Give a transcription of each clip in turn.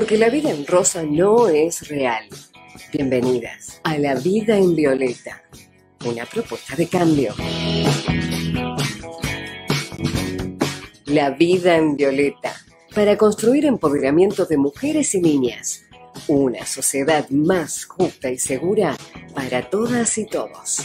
Porque la vida en rosa no es real. Bienvenidas a La Vida en Violeta, una propuesta de cambio. La Vida en Violeta, para construir empoderamiento de mujeres y niñas. Una sociedad más justa y segura para todas y todos.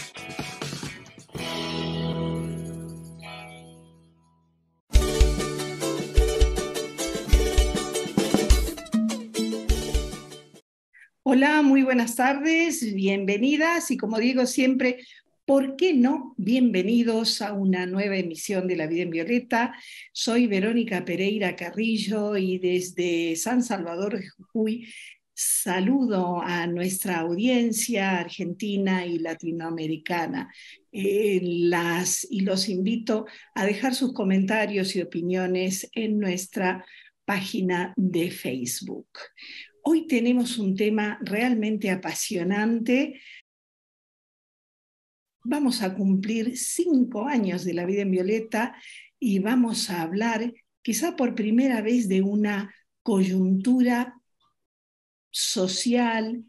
Hola, muy buenas tardes, bienvenidas y como digo siempre, ¿por qué no? Bienvenidos a una nueva emisión de La Vida en Violeta. Soy Verónica Pereira Carrillo y desde San Salvador de Jujuy saludo a nuestra audiencia argentina y latinoamericana. Los invito a dejar sus comentarios y opiniones en nuestra página de Facebook. Hoy tenemos un tema realmente apasionante. Vamos a cumplir 5 años de La Vida en Violeta y vamos a hablar, quizá por primera vez, de una coyuntura social,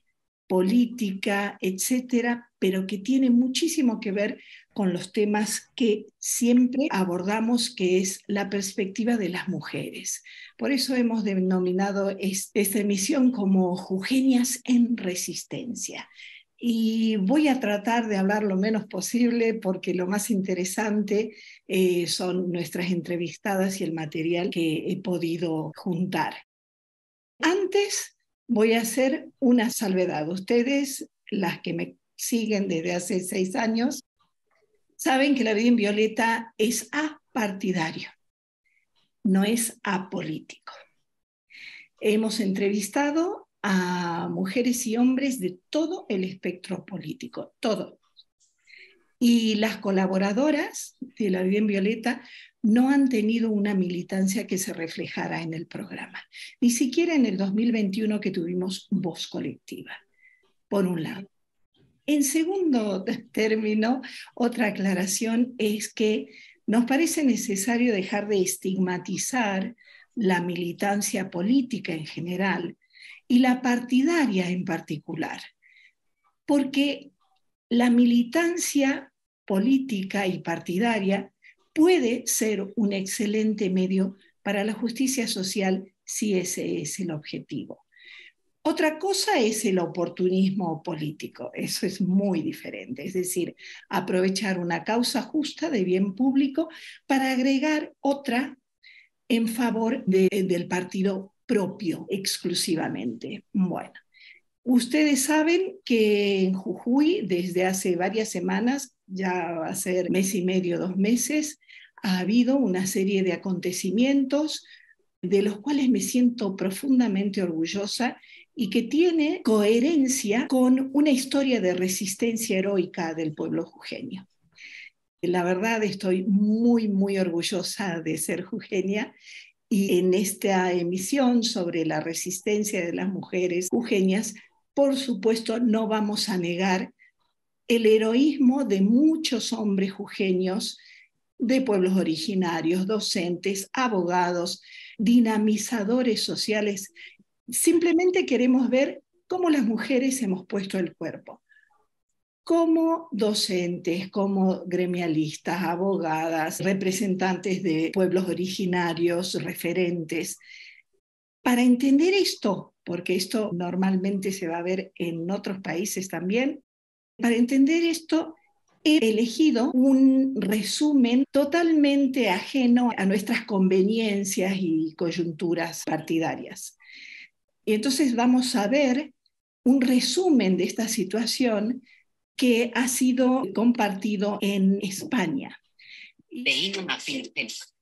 política, etcétera, pero que tiene muchísimo que ver con los temas que siempre abordamos, que es la perspectiva de las mujeres. Por eso hemos denominado esta emisión como Jujeñas en Resistencia. Y voy a tratar de hablar lo menos posible porque lo más interesante son nuestras entrevistadas y el material que he podido juntar. Antes voy a hacer una salvedad. Ustedes, las que me siguen desde hace 6 años, saben que La Vida en Violeta es apartidario, no es apolítico. Hemos entrevistado a mujeres y hombres de todo el espectro político, todo. Y las colaboradoras de La Vida en Violeta no han tenido una militancia que se reflejara en el programa, ni siquiera en el 2021 que tuvimos Voz Colectiva, por un lado. En segundo término, otra aclaración es que nos parece necesario dejar de estigmatizar la militancia política en general y la partidaria en particular, porque la militancia política y partidaria puede ser un excelente medio para la justicia social si ese es el objetivo. Otra cosa es el oportunismo político, eso es muy diferente, es decir, aprovechar una causa justa de bien público para agregar otra en favor del partido propio exclusivamente. Bueno, ustedes saben que en Jujuy desde hace varias semanas, ya va a ser 1.5 meses, 2 meses, ha habido una serie de acontecimientos de los cuales me siento profundamente orgullosa y que tiene coherencia con una historia de resistencia heroica del pueblo jujeño. La verdad estoy muy, muy orgullosa de ser jujeña y en esta emisión sobre la resistencia de las mujeres jujeñas, por supuesto, no vamos a negar el heroísmo de muchos hombres jujeños de pueblos originarios, docentes, abogados, dinamizadores sociales. Simplemente queremos ver cómo las mujeres hemos puesto el cuerpo, como docentes, como gremialistas, abogadas, representantes de pueblos originarios, referentes. Para entender esto, porque esto normalmente se va a ver en otros países también, para entender esto he elegido un resumen totalmente ajeno a nuestras conveniencias y coyunturas partidarias. Y entonces vamos a ver un resumen de esta situación que ha sido compartido en España.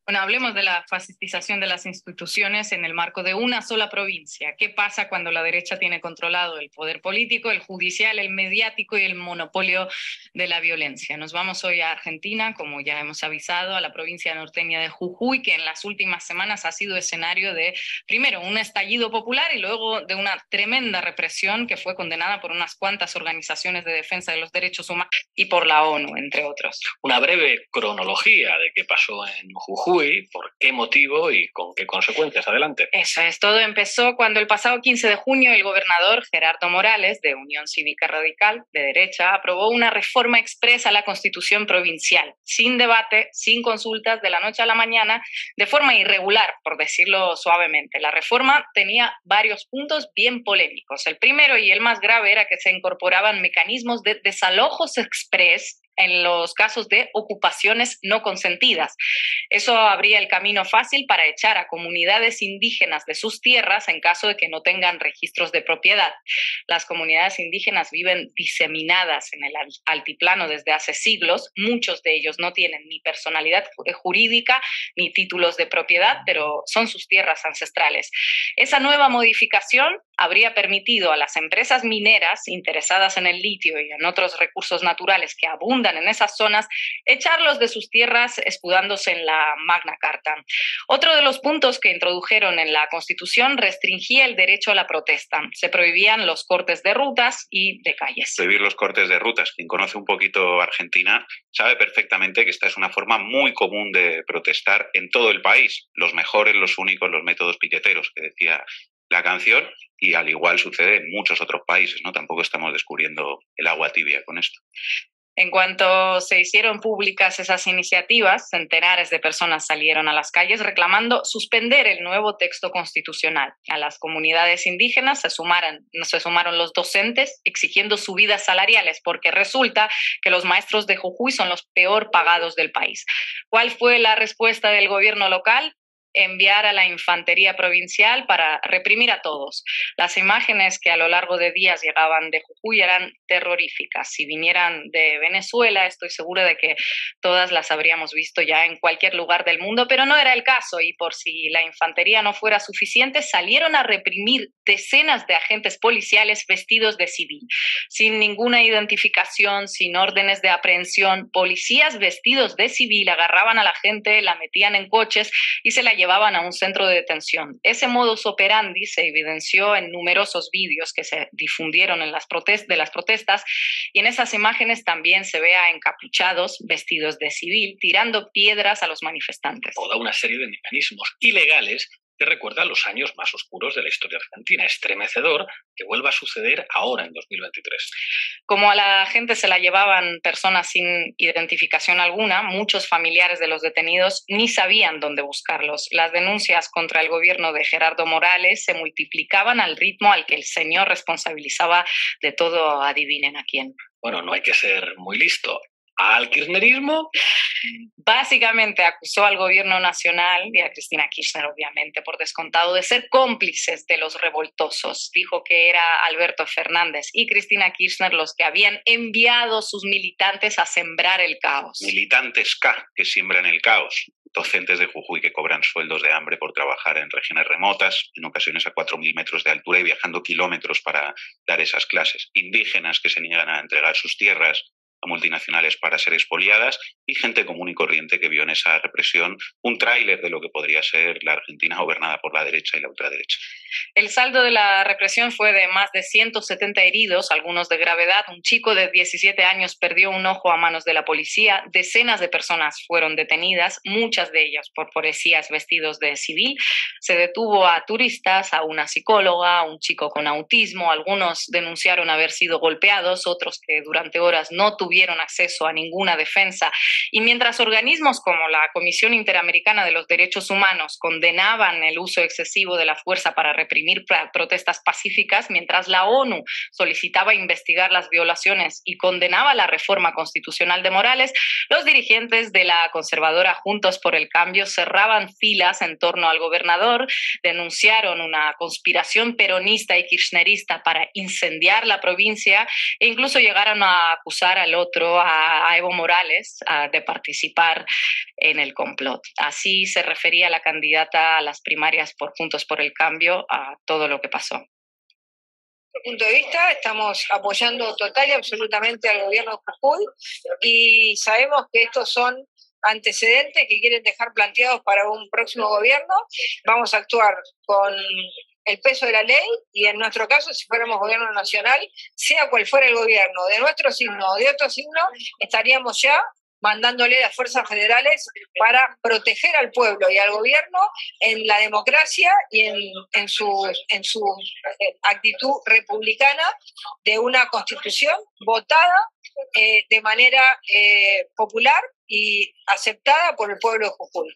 Bueno, hablemos de la fascistización de las instituciones en el marco de una sola provincia. ¿Qué pasa cuando la derecha tiene controlado el poder político, el judicial, el mediático y el monopolio de la violencia? Nos vamos hoy a Argentina, como ya hemos avisado, a la provincia norteña de Jujuy, que en las últimas semanas ha sido escenario de, primero, un estallido popular y luego de una tremenda represión que fue condenada por unas cuantas organizaciones de defensa de los derechos humanos y por la ONU, entre otros. Una breve cronología de qué pasó en Jujuy Jujuy, por qué motivo y con qué consecuencias. Adelante. Eso es, todo empezó cuando el pasado 15 de junio el gobernador Gerardo Morales, de Unión Cívica Radical, de derecha, aprobó una reforma expresa a la Constitución provincial, sin debate, sin consultas, de la noche a la mañana, de forma irregular, por decirlo suavemente. La reforma tenía varios puntos bien polémicos. El primero y el más grave era que se incorporaban mecanismos de desalojos express en los casos de ocupaciones no consentidas. Eso abría el camino fácil para echar a comunidades indígenas de sus tierras en caso de que no tengan registros de propiedad. Las comunidades indígenas viven diseminadas en el altiplano desde hace siglos. Muchos de ellos no tienen ni personalidad jurídica ni títulos de propiedad, pero son sus tierras ancestrales. Esa nueva modificación habría permitido a las empresas mineras interesadas en el litio y en otros recursos naturales que abundan en esas zonas, echarlos de sus tierras escudándose en la Magna Carta. Otro de los puntos que introdujeron en la Constitución restringía el derecho a la protesta. Se prohibían los cortes de rutas y de calles. Prohibir los cortes de rutas. Quien conoce un poquito Argentina sabe perfectamente que esta es una forma muy común de protestar en todo el país. Los mejores, los únicos, los métodos piqueteros, que decía la canción, y al igual sucede en muchos otros países, ¿no? Tampoco estamos descubriendo el agua tibia con esto. En cuanto se hicieron públicas esas iniciativas, centenares de personas salieron a las calles reclamando suspender el nuevo texto constitucional. A las comunidades indígenas se sumaron los docentes exigiendo subidas salariales, porque resulta que los maestros de Jujuy son los peor pagados del país. ¿Cuál fue la respuesta del gobierno local? Enviar a la infantería provincial para reprimir a todos. Las imágenes que a lo largo de días llegaban de Jujuy eran terroríficas. Si vinieran de Venezuela, estoy segura de que todas las habríamos visto ya en cualquier lugar del mundo, pero no era el caso, y por si la infantería no fuera suficiente, salieron a reprimir decenas de agentes policiales vestidos de civil, sin ninguna identificación, sin órdenes de aprehensión. Policías vestidos de civil agarraban a la gente, la metían en coches y se la llevaban a un centro de detención. Ese modus operandi se evidenció en numerosos vídeos que se difundieron en las protestas, y en esas imágenes también se ve a encapuchados, vestidos de civil, tirando piedras a los manifestantes. Toda una serie de mecanismos ilegales que recuerdan los años más oscuros de la historia argentina. Estremecedor que vuelva a suceder ahora, en 2023. Como a la gente se la llevaban personas sin identificación alguna, muchos familiares de los detenidos ni sabían dónde buscarlos. Las denuncias contra el gobierno de Gerardo Morales se multiplicaban al ritmo al que el señor responsabilizaba de todo, adivinen a quién. Bueno, no hay que ser muy listo. ¿Al kirchnerismo? Básicamente acusó al gobierno nacional y a Cristina Kirchner, obviamente, por descontado, de ser cómplices de los revoltosos. Dijo que era Alberto Fernández y Cristina Kirchner los que habían enviado sus militantes a sembrar el caos. Militantes K, que siembran el caos. Docentes de Jujuy que cobran sueldos de hambre por trabajar en regiones remotas, en ocasiones a 4.000 metros de altura y viajando kilómetros para dar esas clases. Indígenas que se niegan a entregar sus tierras a multinacionales para ser expoliadas, y gente común y corriente que vio en esa represión un tráiler de lo que podría ser la Argentina gobernada por la derecha y la ultraderecha. El saldo de la represión fue de más de 170 heridos, algunos de gravedad. Un chico de 17 años perdió un ojo a manos de la policía. Decenas de personas fueron detenidas, muchas de ellas por policías vestidos de civil. Se detuvo a turistas, a una psicóloga, a un chico con autismo. Algunos denunciaron haber sido golpeados, otros que durante horas no tuvieron acceso a ninguna defensa. Y mientras organismos como la Comisión Interamericana de los Derechos Humanos condenaban el uso excesivo de la fuerza para reprimir protestas pacíficas, mientras la ONU solicitaba investigar las violaciones y condenaba la reforma constitucional de Morales, los dirigentes de la conservadora Juntos por el Cambio cerraban filas en torno al gobernador, denunciaron una conspiración peronista y kirchnerista para incendiar la provincia, e incluso llegaron a acusar al otro, a Evo Morales, de participar en el complot. Así se refería la candidata a las primarias por Juntos por el Cambio a todo lo que pasó. Desde mi punto de vista, estamos apoyando total y absolutamente al gobierno de Jujuy, y sabemos que estos son antecedentes que quieren dejar planteados para un próximo gobierno. Vamos a actuar con el peso de la ley, y en nuestro caso, si fuéramos gobierno nacional, sea cual fuera el gobierno, de nuestro signo o de otro signo, estaríamos ya mandándole las fuerzas federales para proteger al pueblo y al gobierno en la democracia y en su actitud republicana de una constitución votada de manera popular y aceptada por el pueblo de Jujuy.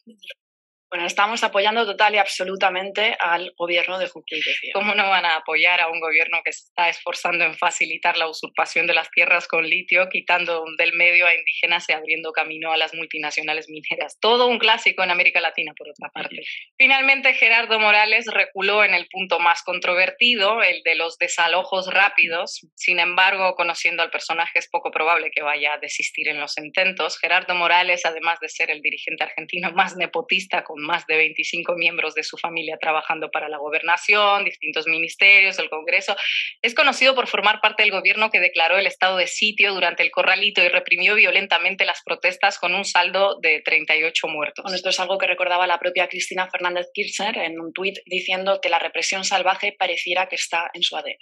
Bueno, estamos apoyando total y absolutamente al gobierno de Jujuy. ¿Cómo no van a apoyar a un gobierno que se está esforzando en facilitar la usurpación de las tierras con litio, quitando del medio a indígenas y abriendo camino a las multinacionales mineras? Todo un clásico en América Latina, por otra parte. Finalmente, Gerardo Morales reculó en el punto más controvertido, el de los desalojos rápidos. Sin embargo, conociendo al personaje, es poco probable que vaya a desistir en los intentos. Gerardo Morales, además de ser el dirigente argentino más nepotista, con más de 25 miembros de su familia trabajando para la gobernación, distintos ministerios, el Congreso, es conocido por formar parte del gobierno que declaró el estado de sitio durante el Corralito y reprimió violentamente las protestas con un saldo de 38 muertos. Bueno, esto es algo que recordaba la propia Cristina Fernández Kirchner en un tuit diciendo que la represión salvaje pareciera que está en su ADN.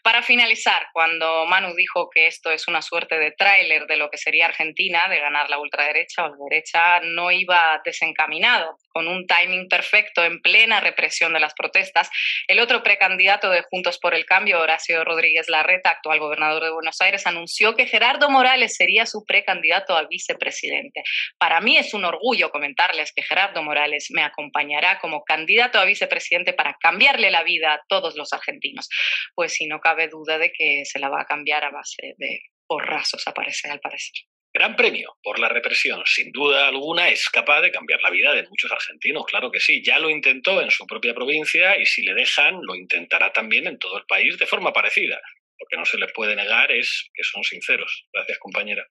Para finalizar, cuando Manu dijo que esto es una suerte de tráiler de lo que sería Argentina, de ganar la ultraderecha o la derecha, no iba desencaminado. Con un timing perfecto en plena represión de las protestas, el otro precandidato de Juntos por el Cambio, Horacio Rodríguez Larreta, actual gobernador de Buenos Aires, anunció que Gerardo Morales sería su precandidato a vicepresidente. Para mí es un orgullo comentarles que Gerardo Morales me acompañará como candidato a vicepresidente para cambiarle la vida a todos los argentinos, pues si no cabe duda de que se la va a cambiar a base de porrazos, al parecer. Gran premio por la represión. Sin duda alguna es capaz de cambiar la vida de muchos argentinos, claro que sí. Ya lo intentó en su propia provincia y si le dejan, lo intentará también en todo el país de forma parecida. Lo que no se les puede negar es que son sinceros. Gracias, compañera.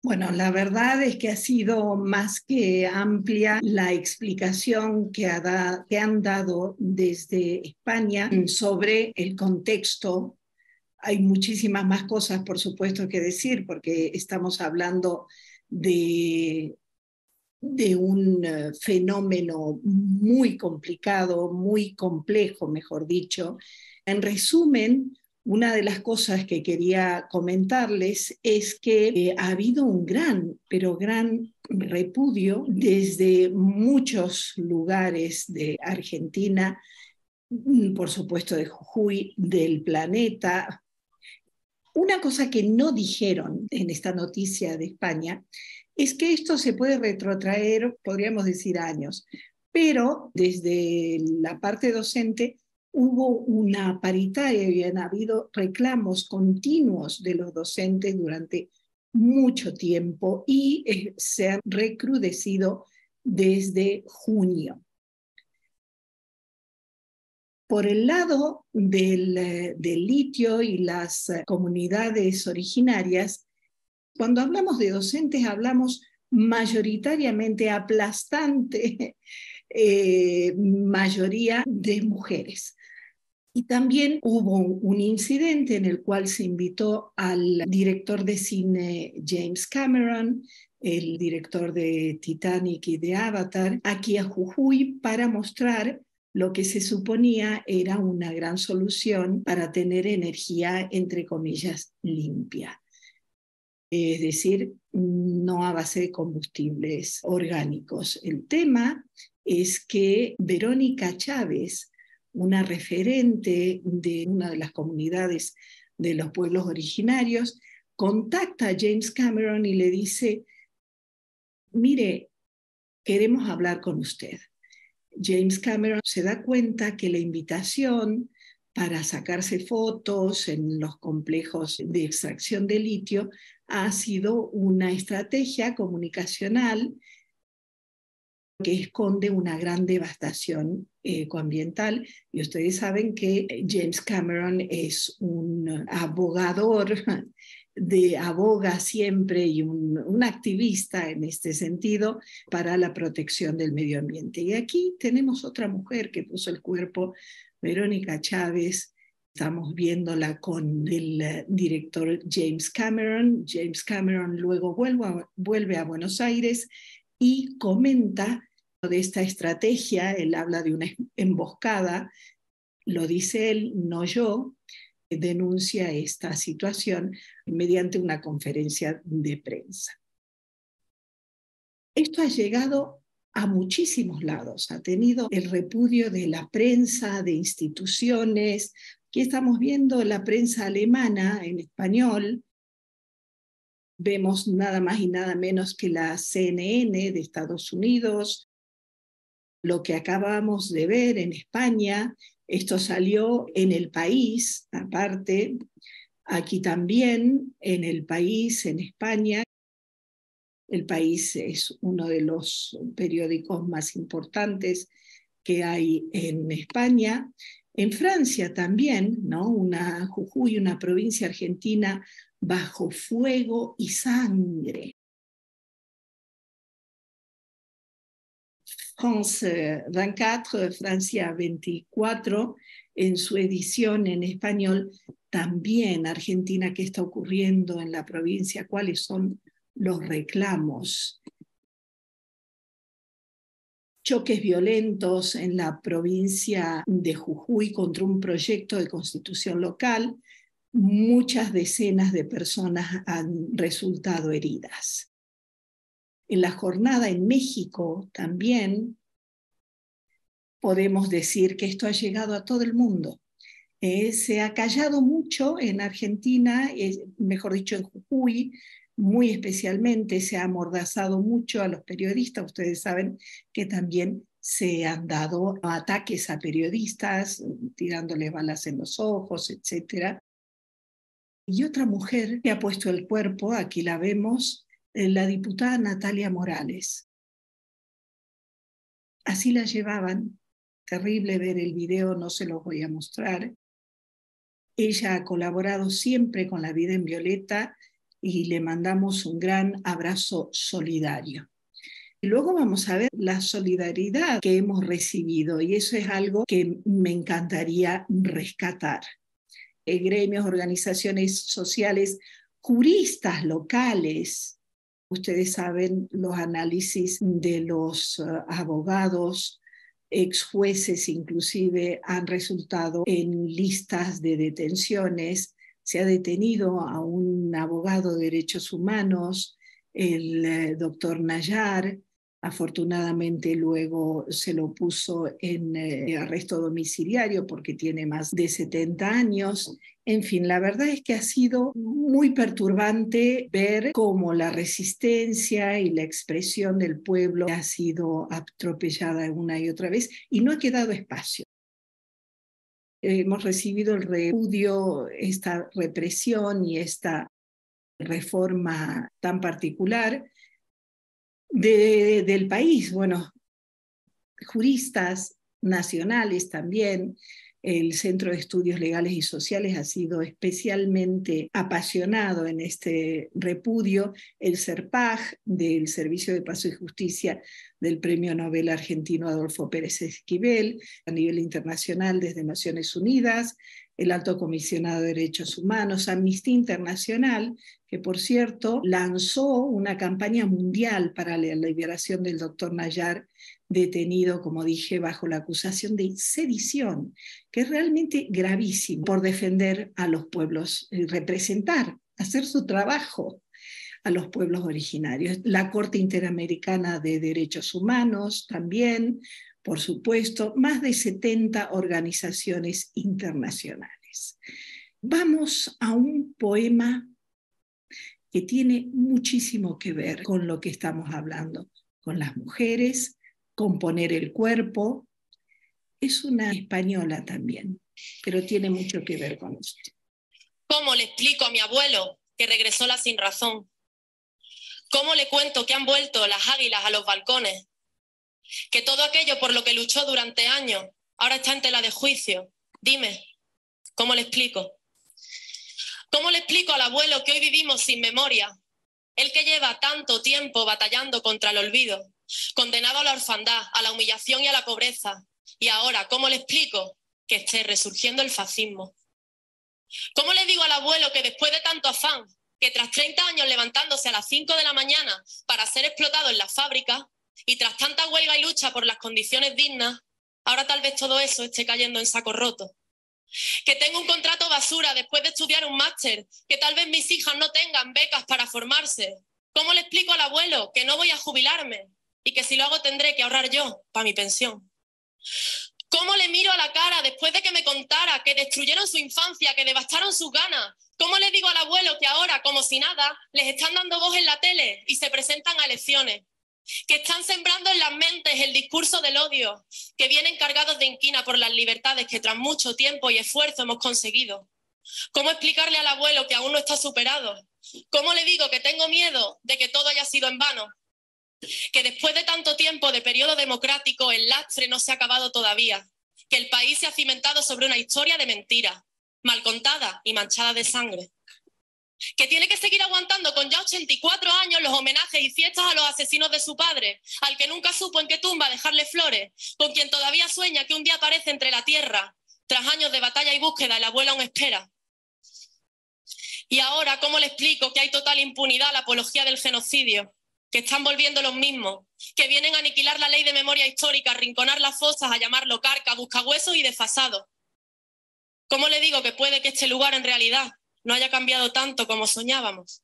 Bueno, la verdad es que ha sido más que amplia la explicación que han dado desde España sobre el contexto. Hay muchísimas más cosas, por supuesto, que decir, porque estamos hablando de un fenómeno muy complicado, muy complejo, mejor dicho. En resumen, una de las cosas que quería comentarles es que ha habido un gran repudio desde muchos lugares de Argentina, por supuesto de Jujuy, del planeta. Una cosa que no dijeron en esta noticia de España es que esto se puede retrotraer, podríamos decir, años, pero desde la parte docente hubo una paritaria y han habido reclamos continuos de los docentes durante mucho tiempo y se han recrudecido desde junio. Por el lado del litio y las comunidades originarias, cuando hablamos de docentes hablamos mayoritariamente, aplastante mayoría de mujeres. Y también hubo un incidente en el cual se invitó al director de cine James Cameron, el director de Titanic y de Avatar, aquí a Jujuy para mostrar lo que se suponía era una gran solución para tener energía, entre comillas, limpia. Es decir, no a base de combustibles orgánicos. El tema es que Verónica Chávez, una referente de una de las comunidades de los pueblos originarios, contacta a James Cameron y le dice, mire, queremos hablar con usted. James Cameron se da cuenta que la invitación para sacarse fotos en los complejos de extracción de litio ha sido una estrategia comunicacional que esconde una gran devastación ecoambiental. Y ustedes saben que James Cameron es un abogador, aboga siempre y un activista en este sentido para la protección del medio ambiente. Y aquí tenemos otra mujer que puso el cuerpo, Verónica Chávez. Estamos viéndola con el director James Cameron. James Cameron luego vuelve a Buenos Aires y comenta de esta estrategia. Él habla de una emboscada, lo dice él, no yo. Denuncia esta situación mediante una conferencia de prensa. Esto ha llegado a muchísimos lados, ha tenido el repudio de la prensa, de instituciones. Aquí estamos viendo la prensa alemana en español. Vemos nada más y nada menos que la CNN de Estados Unidos. Lo que acabamos de ver en España, esto salió en El País, aparte, aquí también en El País, en España. El País es uno de los periódicos más importantes que hay en España. En Francia también, ¿no? Jujuy, una provincia argentina bajo fuego y sangre. France 24, Francia 24, en su edición en español, también Argentina, ¿qué está ocurriendo en la provincia? ¿Cuáles son los reclamos? Choques violentos en la provincia de Jujuy contra un proyecto de constitución local. Muchas decenas de personas han resultado heridas. En la jornada en México también podemos decir que esto ha llegado a todo el mundo. Se ha callado mucho en Argentina, mejor dicho en Jujuy, muy especialmente se ha amordazado mucho a los periodistas. Ustedes saben que también se han dado ataques a periodistas, tirándoles balas en los ojos, etc. Y otra mujer que ha puesto el cuerpo, aquí la vemos, la diputada Natalia Morales. Así la llevaban. Terrible ver el video, no se los voy a mostrar. Ella ha colaborado siempre con La Vida en Violeta y le mandamos un gran abrazo solidario. Y luego vamos a ver la solidaridad que hemos recibido, y eso es algo que me encantaría rescatar. Gremios, organizaciones sociales, juristas locales. Ustedes saben los análisis de los abogados, ex jueces inclusive, han resultado en listas de detenciones. Se ha detenido a un abogado de derechos humanos, el doctor Nayar. Afortunadamente luego se lo puso en arresto domiciliario porque tiene más de 70 años. En fin, la verdad es que ha sido muy perturbante ver cómo la resistencia y la expresión del pueblo ha sido atropellada una y otra vez y no ha quedado espacio. Hemos recibido el repudio, esta represión y esta reforma tan particular del país. Bueno, juristas nacionales también. El Centro de Estudios Legales y Sociales ha sido especialmente apasionado en este repudio. El CERPAJ, del Servicio de Paz y Justicia del Premio Nobel argentino Adolfo Pérez Esquivel, a nivel internacional desde Naciones Unidas, el Alto Comisionado de Derechos Humanos, Amnistía Internacional, que por cierto lanzó una campaña mundial para la liberación del doctor Nayar, detenido, como dije, bajo la acusación de sedición, que es realmente gravísimo, por defender a los pueblos, representar, hacer su trabajo a los pueblos originarios. La Corte Interamericana de Derechos Humanos también, por supuesto, más de 70 organizaciones internacionales. Vamos a un poema que tiene muchísimo que ver con lo que estamos hablando, con las mujeres, con poner el cuerpo. Es una española también, pero tiene mucho que ver con esto. ¿Cómo le explico a mi abuelo que regresó la sinrazón? ¿Cómo le cuento que han vuelto las águilas a los balcones? Que todo aquello por lo que luchó durante años ahora está en tela de juicio. Dime, ¿cómo le explico? ¿Cómo le explico al abuelo que hoy vivimos sin memoria? Él que lleva tanto tiempo batallando contra el olvido, condenado a la orfandad, a la humillación y a la pobreza. Y ahora, ¿cómo le explico que esté resurgiendo el fascismo? ¿Cómo le digo al abuelo que después de tanto afán, que tras 30 años levantándose a las 5 de la mañana para ser explotado en las fábricas, y tras tanta huelga y lucha por las condiciones dignas, ahora tal vez todo eso esté cayendo en saco roto? Que tengo un contrato basura después de estudiar un máster, que tal vez mis hijas no tengan becas para formarse, ¿Cómo le explico al abuelo que no voy a jubilarme y que si lo hago tendré que ahorrar yo para mi pensión? ¿Cómo le miro a la cara después de que me contara que destruyeron su infancia, que devastaron sus ganas? ¿Cómo le digo al abuelo que ahora, como si nada, les están dando voz en la tele y se presentan a elecciones? Que están sembrando en las mentes el discurso del odio, que vienen cargados de inquina por las libertades que tras mucho tiempo y esfuerzo hemos conseguido. ¿Cómo explicarle al abuelo que aún no está superado? ¿Cómo le digo que tengo miedo de que todo haya sido en vano? Que después de tanto tiempo de periodo democrático el lastre no se ha acabado todavía, que el país se ha cimentado sobre una historia de mentiras, mal contada y manchada de sangre. Que tiene que seguir aguantando con ya 84 años los homenajes y fiestas a los asesinos de su padre, al que nunca supo en qué tumba dejarle flores, con quien todavía sueña que un día aparece entre la tierra. Tras años de batalla y búsqueda, el abuelo aún espera. Y ahora, ¿cómo le explico que hay total impunidad a la apología del genocidio? Que están volviendo los mismos, que vienen a aniquilar la ley de memoria histórica, a arrinconar las fosas, a llamarlo carca, buscahuesos y desfasado. ¿Cómo le digo que puede que este lugar en realidad no haya cambiado tanto como soñábamos?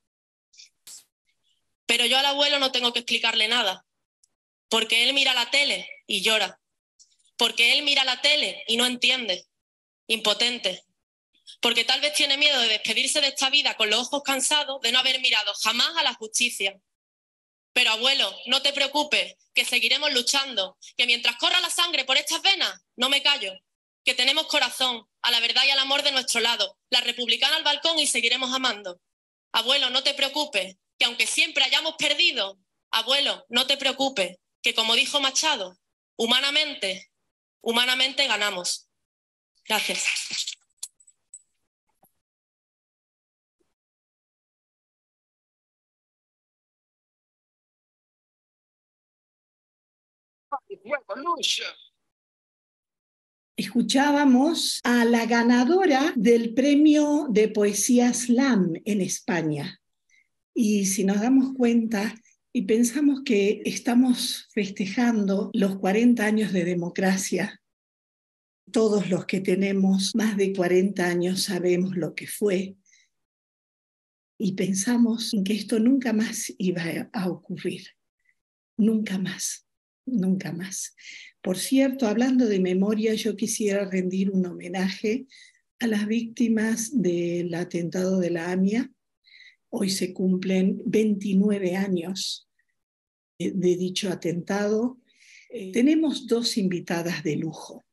Pero yo al abuelo no tengo que explicarle nada, porque él mira la tele y llora, porque él mira la tele y no entiende, impotente, porque tal vez tiene miedo de despedirse de esta vida con los ojos cansados de no haber mirado jamás a la justicia. Pero abuelo, no te preocupes, que seguiremos luchando, que mientras corra la sangre por estas venas, no me callo, que tenemos corazón, a la verdad y al amor de nuestro lado, la republicana al balcón y seguiremos amando. Abuelo, no te preocupes, que aunque siempre hayamos perdido, abuelo, no te preocupes, que como dijo Machado, humanamente ganamos. Gracias. Escuchábamos a la ganadora del premio de poesía Slam en España. Y si nos damos cuenta y pensamos que estamos festejando los 40 años de democracia, todos los que tenemos más de 40 años sabemos lo que fue, y pensamos en que esto nunca más iba a ocurrir. Nunca más, nunca más. Por cierto, hablando de memoria, yo quisiera rendir un homenaje a las víctimas del atentado de la AMIA. Hoy se cumplen 29 años de dicho atentado. Tenemos dos invitadas de lujo.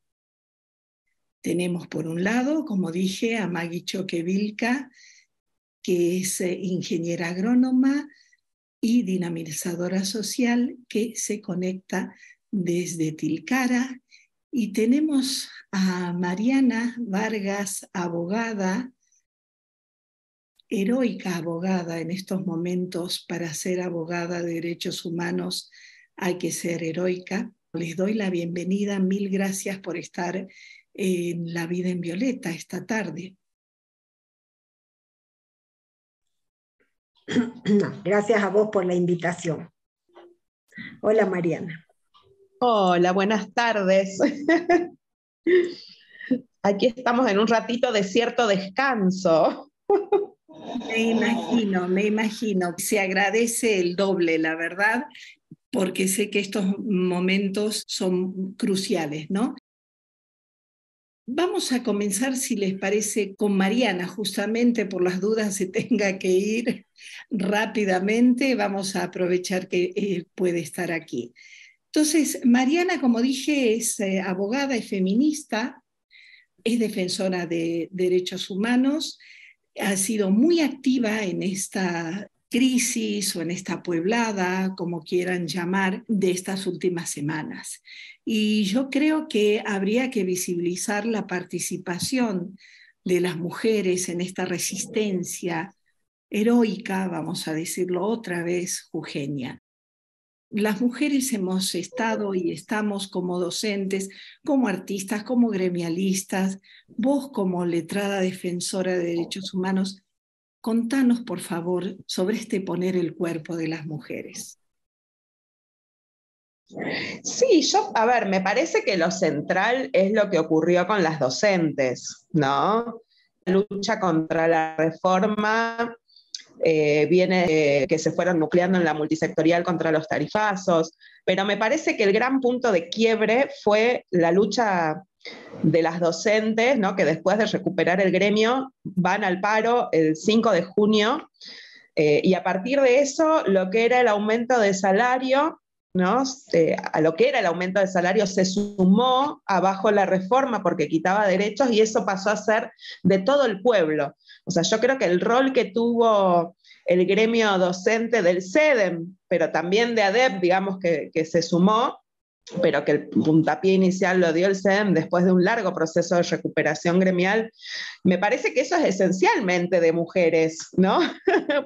Tenemos por un lado, como dije, a Maggie Choquevilca, que es ingeniera agrónoma y dinamizadora social, que se conecta desde Tilcara. Y tenemos a Mariana Vargas, abogada, heroica abogada en estos momentos. Para ser abogada de derechos humanos hay que ser heroica. Les doy la bienvenida, mil gracias por estar en La Vida en Violeta esta tarde. Gracias a vos por la invitación. Hola, Mariana. Hola, buenas tardes. Aquí estamos en un ratito de cierto descanso. Me imagino. Se agradece el doble, la verdad, porque sé que estos momentos son cruciales, ¿no? Vamos a comenzar, si les parece, con Mariana, justamente por las dudas se tenga que ir rápidamente. Vamos a aprovechar que puede estar aquí. Entonces, Mariana, como dije, es abogada y feminista, es defensora de derechos humanos, ha sido muy activa en esta crisis o en esta pueblada, como quieran llamar, de estas últimas semanas. Y yo creo que habría que visibilizar la participación de las mujeres en esta resistencia heroica, vamos a decirlo otra vez, jujeña. Las mujeres hemos estado y estamos como docentes, como artistas, como gremialistas. Vos como letrada defensora de derechos humanos, contanos por favor sobre este poner el cuerpo de las mujeres. Sí, me parece que lo central es lo que ocurrió con las docentes, ¿no? La lucha contra la reforma viene que se fueron nucleando en la multisectorial contra los tarifazos, pero me parece que el gran punto de quiebre fue la lucha de las docentes, ¿no? Que después de recuperar el gremio van al paro el 5 de junio, y a partir de eso lo que era el aumento de salario, ¿no? A lo que era el aumento de salario se sumó abajo la reforma porque quitaba derechos y eso pasó a ser de todo el pueblo. O sea, yo creo que el rol que tuvo el gremio docente del CEDEM, pero también de ADEP, digamos que se sumó, pero que el puntapié inicial lo dio el CEDEM después de un largo proceso de recuperación gremial, me parece que eso es esencialmente de mujeres, ¿no?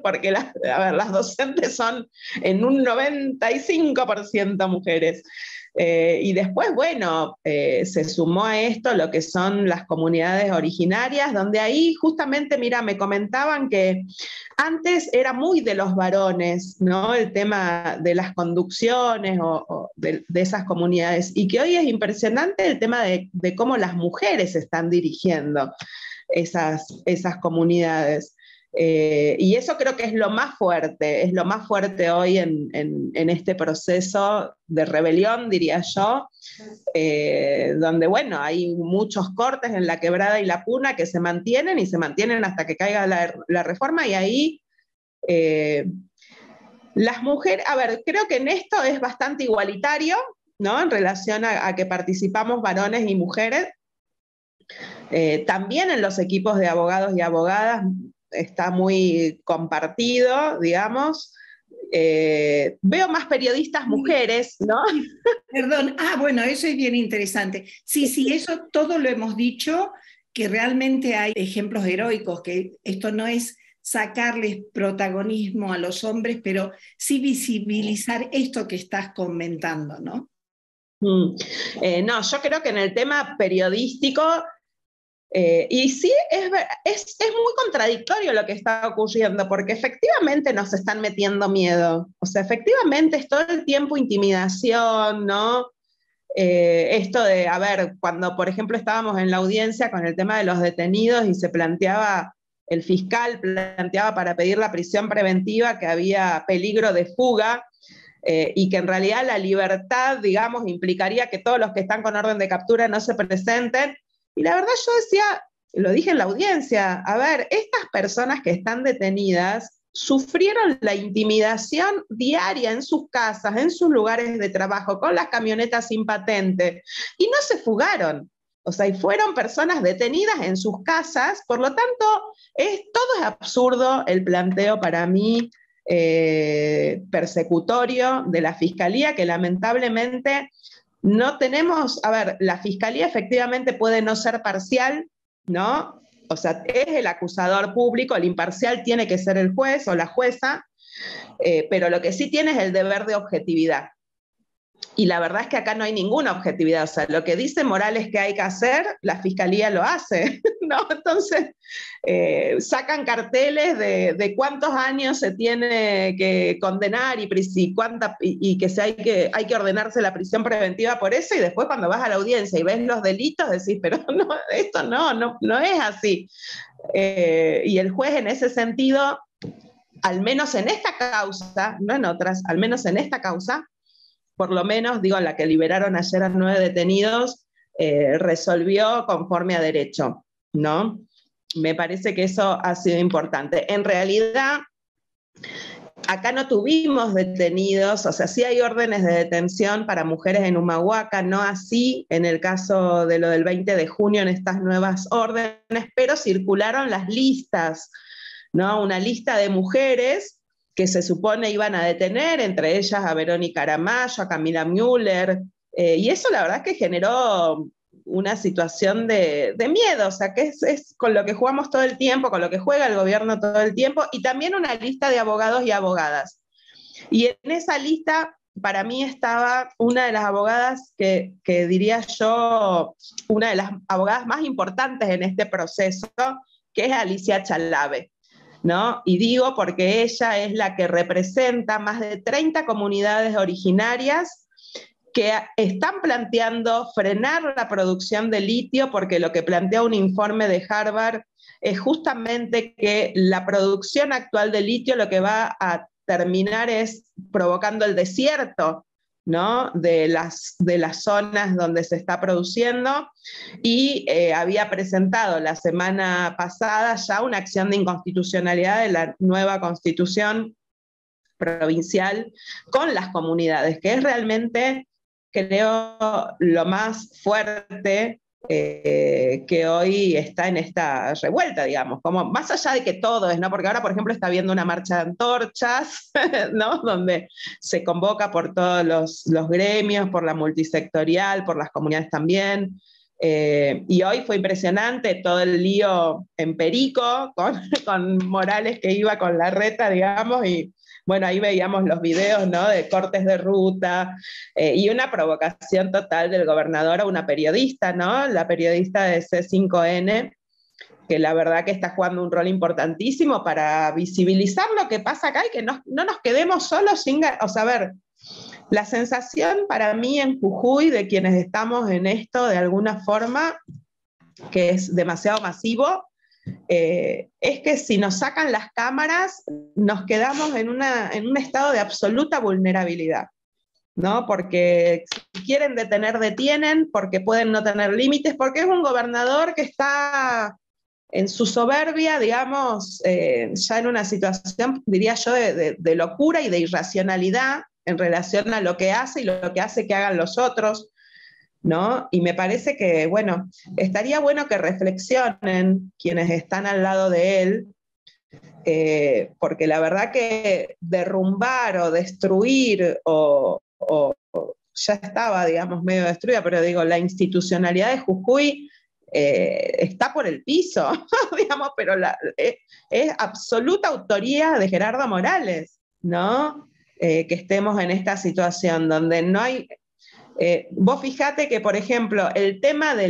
Porque las docentes son en un 95% mujeres. Y después, bueno, se sumó a esto lo que son las comunidades originarias, donde ahí justamente, mira, me comentaban que antes era muy de los varones, ¿no? El tema de las conducciones o de esas comunidades, y que hoy es impresionante el tema de cómo las mujeres están dirigiendo esas comunidades. Y eso creo que es lo más fuerte hoy en este proceso de rebelión, diría yo, donde, bueno, hay muchos cortes en la Quebrada y la Puna que se mantienen y se mantienen hasta que caiga la reforma, y ahí las mujeres, a ver, creo que en esto es bastante igualitario, ¿no? En relación a que participamos varones y mujeres. También en los equipos de abogados y abogadas está muy compartido, digamos. Veo más periodistas mujeres, ¿no? Perdón, bueno, eso es bien interesante. Sí, eso todo lo hemos dicho, que realmente hay ejemplos heroicos, que esto no es sacarles protagonismo a los hombres, pero sí visibilizar esto que estás comentando, ¿no? No, yo creo que en el tema periodístico, y sí, es muy contradictorio lo que está ocurriendo, porque efectivamente nos están metiendo miedo. O sea, efectivamente es todo el tiempo intimidación, ¿no? Esto de, a ver, cuando por ejemplo estábamos en la audiencia con el tema de los detenidos y se planteaba, el fiscal planteaba para pedir la prisión preventiva que había peligro de fuga, y que en realidad la libertad, digamos, implicaría que todos los que están con orden de captura no se presenten. Y la verdad yo decía, lo dije en la audiencia, a ver, estas personas que están detenidas sufrieron la intimidación diaria en sus casas, en sus lugares de trabajo, con las camionetas sin patente, y no se fugaron. O sea, y fueron personas detenidas en sus casas, por lo tanto, todo es absurdo el planteo para mí persecutorio de la Fiscalía, que lamentablemente no tenemos. A ver, la Fiscalía efectivamente puede no ser parcial, ¿no? O sea, es el acusador público, el imparcial tiene que ser el juez o la jueza, pero lo que sí tiene es el deber de objetividad. Y la verdad es que acá no hay ninguna objetividad. O sea, lo que dice Morales que hay que hacer, la Fiscalía lo hace, ¿no? Entonces, sacan carteles de cuántos años se tiene que condenar y que hay que ordenarse la prisión preventiva por eso, y después cuando vas a la audiencia y ves los delitos decís, pero no, esto no es así. Y el juez en ese sentido, al menos en esta causa, no en otras, al menos en esta causa, por lo menos, digo, la que liberaron ayer a 9 detenidos, resolvió conforme a derecho, ¿no? Me parece que eso ha sido importante. En realidad, acá no tuvimos detenidos, o sea, sí hay órdenes de detención para mujeres en Humahuaca, no así en el caso de lo del 20 de junio en estas nuevas órdenes, pero circularon las listas, ¿no? Una lista de mujeres que se supone iban a detener, entre ellas a Verónica Aramayo, a Camila Müller, y eso la verdad es que generó una situación de miedo, o sea, que es con lo que jugamos todo el tiempo, con lo que juega el gobierno todo el tiempo, y también una lista de abogados y abogadas. Y en esa lista, para mí estaba una de las abogadas que diría yo, una de las abogadas más importantes en este proceso, que es Alicia Chalave, ¿no? Y digo porque ella es la que representa más de 30 comunidades originarias que están planteando frenar la producción de litio, porque lo que plantea un informe de Harvard es justamente que la producción actual de litio lo que va a terminar es provocando el desierto, ¿no?, de las zonas donde se está produciendo, y había presentado la semana pasada ya una acción de inconstitucionalidad de la nueva constitución provincial con las comunidades, que es realmente, creo, lo más fuerte que hoy está en esta revuelta, digamos, como más allá de que todo es, ¿no? Porque ahora, por ejemplo, está habiendo una marcha de antorchas, ¿no?, donde se convoca por todos los gremios, por la multisectorial, por las comunidades también. Y hoy fue impresionante todo el lío en Perico con Morales, que iba con la reta, digamos, y bueno, ahí veíamos los videos, ¿no?, de cortes de ruta, y una provocación total del gobernador a una periodista, ¿no?, la periodista de C5N, que la verdad que está jugando un rol importantísimo para visibilizar lo que pasa acá y que no nos quedemos solos sin... O sea, a ver, la sensación para mí en Jujuy, de quienes estamos en esto de alguna forma, que es demasiado masivo, es que si nos sacan las cámaras nos quedamos en un estado de absoluta vulnerabilidad, ¿no? Porque si quieren detener, detienen, porque pueden no tener límites, porque es un gobernador que está en su soberbia, digamos, ya en una situación, diría yo, de locura y de irracionalidad en relación a lo que hace y lo que hace que hagan los otros, ¿no? Y me parece que, bueno, estaría bueno que reflexionen quienes están al lado de él, porque la verdad que derrumbar o destruir o ya estaba, digamos, medio destruida, pero digo, la institucionalidad de Jujuy está por el piso, digamos, pero es absoluta autoría de Gerardo Morales, ¿no? Que estemos en esta situación donde no hay... vos fijate que, por ejemplo, el tema de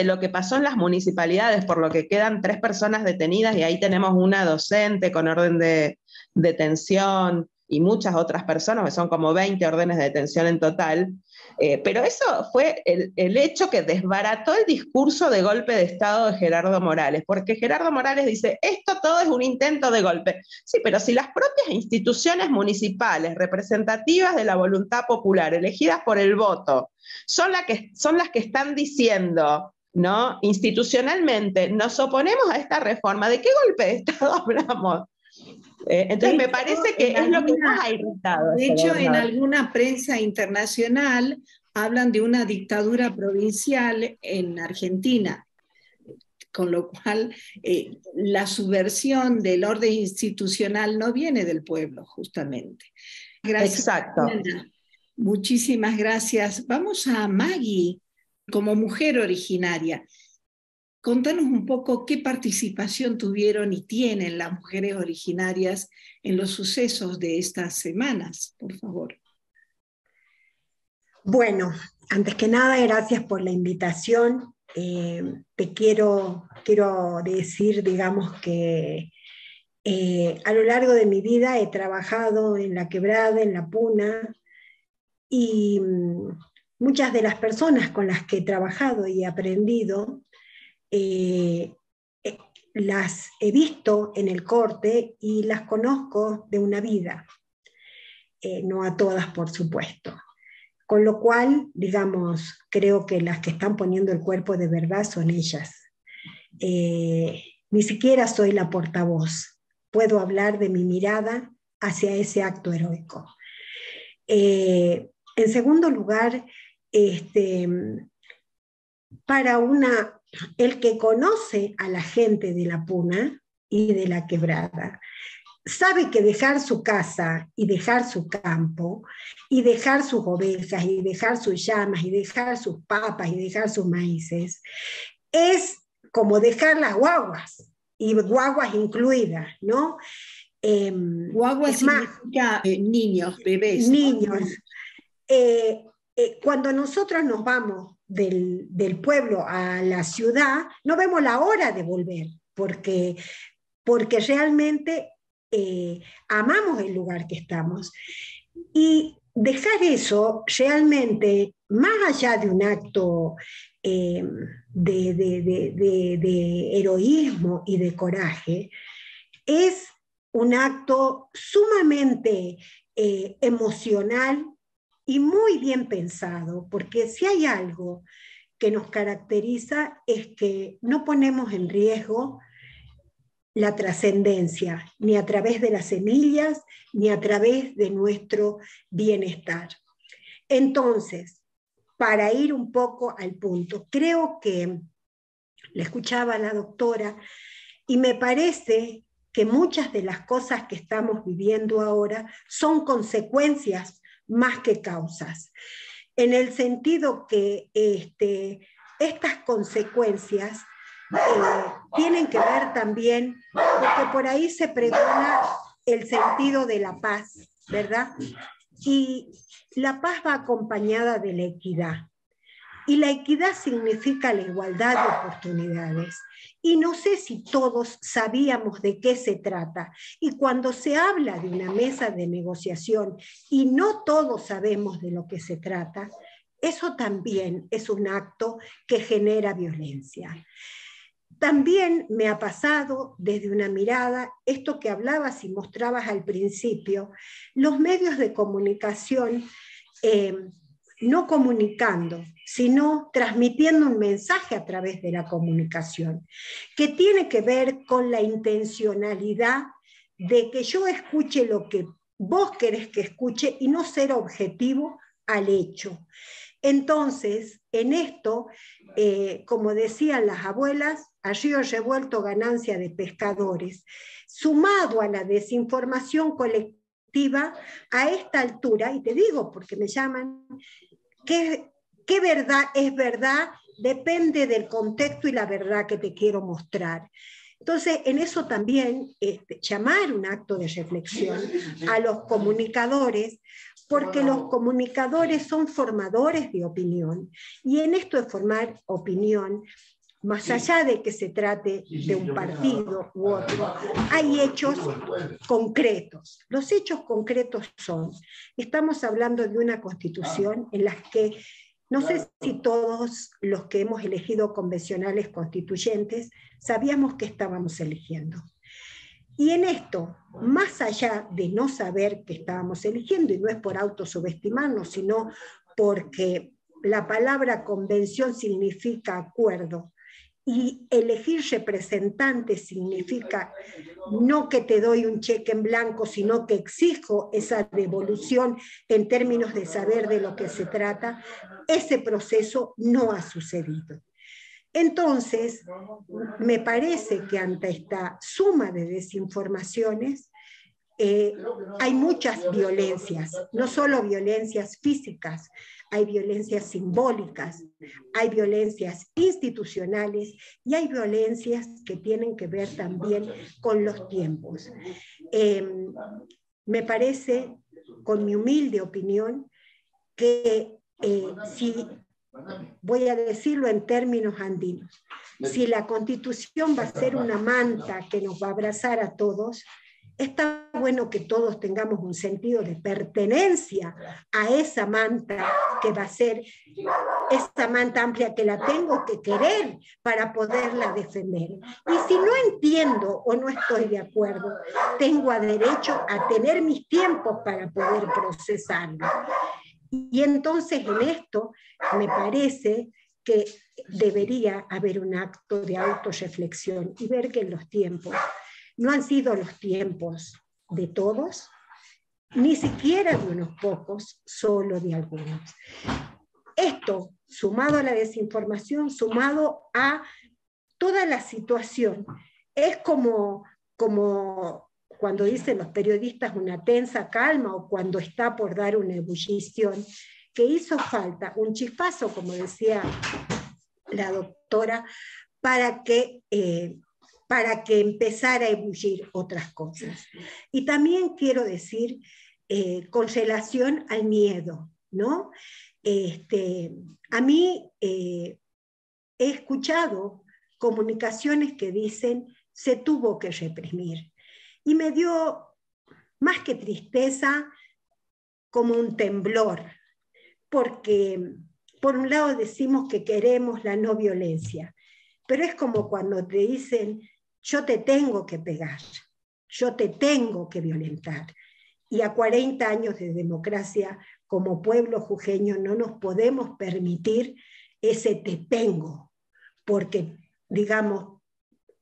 lo que pasó en las municipalidades, por lo que quedan 3 personas detenidas y ahí tenemos una docente con orden de detención y muchas otras personas, que son como 20 órdenes de detención en total, pero eso fue el hecho que desbarató el discurso de golpe de Estado de Gerardo Morales, porque Gerardo Morales dice, esto todo es un intento de golpe. Sí, pero si las propias instituciones municipales representativas de la voluntad popular, elegidas por el voto, son las que están diciendo, ¿no?, institucionalmente, nos oponemos a esta reforma, ¿de qué golpe de Estado hablamos? Entonces me parece que es lo que más ha irritado. De hecho, en alguna prensa internacional hablan de una dictadura provincial en Argentina, con lo cual la subversión del orden institucional no viene del pueblo, justamente. Gracias. Exacto. Ana. Muchísimas gracias. Vamos a Maggie, como mujer originaria. Contanos un poco qué participación tuvieron y tienen las mujeres originarias en los sucesos de estas semanas, por favor. Bueno, antes que nada, gracias por la invitación. Te quiero decir, digamos, que a lo largo de mi vida he trabajado en La Quebrada, en La Puna, y muchas de las personas con las que he trabajado y aprendido, las he visto en el corte y las conozco de una vida, no a todas, por supuesto. Con lo cual, digamos, creo que las que están poniendo el cuerpo de verdad son ellas. Ni siquiera soy la portavoz. Puedo hablar de mi mirada hacia ese acto heroico. En segundo lugar, el que conoce a la gente de La Puna y de La Quebrada, sabe que dejar su casa y dejar su campo y dejar sus ovejas y dejar sus llamas y dejar sus papas y dejar sus maíces es como dejar las guaguas, y guaguas incluidas, ¿no? Guaguas significa niños, bebés. Niños. Cuando nosotros nos vamos del pueblo a la ciudad, no vemos la hora de volver, porque realmente amamos el lugar que estamos. Y dejar eso realmente, más allá de un acto de heroísmo y de coraje, es un acto sumamente emocional y muy bien pensado, porque si hay algo que nos caracteriza es que no ponemos en riesgo la trascendencia, ni a través de las semillas, ni a través de nuestro bienestar. Entonces, para ir un poco al punto, creo que le escuchaba a la doctora y me parece que muchas de las cosas que estamos viviendo ahora son consecuencias más que causas, en el sentido que estas consecuencias tienen que ver también, porque por ahí se pregona el sentido de la paz, ¿verdad? Y la paz va acompañada de la equidad. Y la equidad significa la igualdad de oportunidades. Y no sé si todos sabíamos de qué se trata. Y cuando se habla de una mesa de negociación y no todos sabemos de lo que se trata, eso también es un acto que genera violencia. También me ha pasado desde una mirada, esto que hablabas y mostrabas al principio, los medios de comunicación no comunicando, sino transmitiendo un mensaje a través de la comunicación, que tiene que ver con la intencionalidad de que yo escuche lo que vos querés que escuche y no ser objetivo al hecho. Entonces, en esto, como decían las abuelas, a río revuelto ganancia de pescadores, sumado a la desinformación colectiva a esta altura, y te digo porque me llaman, ¿qué verdad es verdad? Depende del contexto y la verdad que te quiero mostrar. Entonces, en eso también llamar un acto de reflexión a los comunicadores, porque los comunicadores son formadores de opinión, y en esto de formar opinión, más allá de que se trate de un partido u otro, hay hechos concretos. Los hechos concretos son, estamos hablando de una constitución en la que, no sé si todos los que hemos elegido convencionales constituyentes sabíamos que estábamos eligiendo. Y en esto, más allá de no saber qué estábamos eligiendo, y no es por autosubestimarnos, sino porque la palabra convención significa acuerdo, y elegir representantes significa no que te doy un cheque en blanco, sino que exijo esa devolución en términos de saber de lo que se trata, ese proceso no ha sucedido. Entonces, me parece que ante esta suma de desinformaciones, hay muchas violencias, no solo violencias físicas, hay violencias simbólicas, hay violencias institucionales y hay violencias que tienen que ver también con los tiempos. Me parece, con mi humilde opinión, que si, voy a decirlo en términos andinos, si la Constitución va a ser una manta que nos va a abrazar a todos, está bueno que todos tengamos un sentido de pertenencia a esa manta que va a ser esa manta amplia que la tengo que querer para poderla defender. Y si no entiendo o no estoy de acuerdo, tengo derecho a tener mis tiempos para poder procesarlo. Y entonces en esto me parece que debería haber un acto de autorreflexión y ver que en los tiempos no han sido los tiempos de todos, ni siquiera de unos pocos, solo de algunos. Esto, sumado a la desinformación, sumado a toda la situación, es como cuando dicen los periodistas una tensa calma o cuando está por dar una ebullición, que hizo falta un chispazo, como decía la doctora, para que empezara a ebullir otras cosas. Y también quiero decir, con relación al miedo, ¿no? A mí he escuchado comunicaciones que dicen se tuvo que reprimir. Y me dio más que tristeza, como un temblor, porque por un lado decimos que queremos la no violencia, pero es como cuando te dicen, yo te tengo que pegar, yo te tengo que violentar. Y a 40 años de democracia, como pueblo jujeño, no nos podemos permitir ese te tengo, porque, digamos,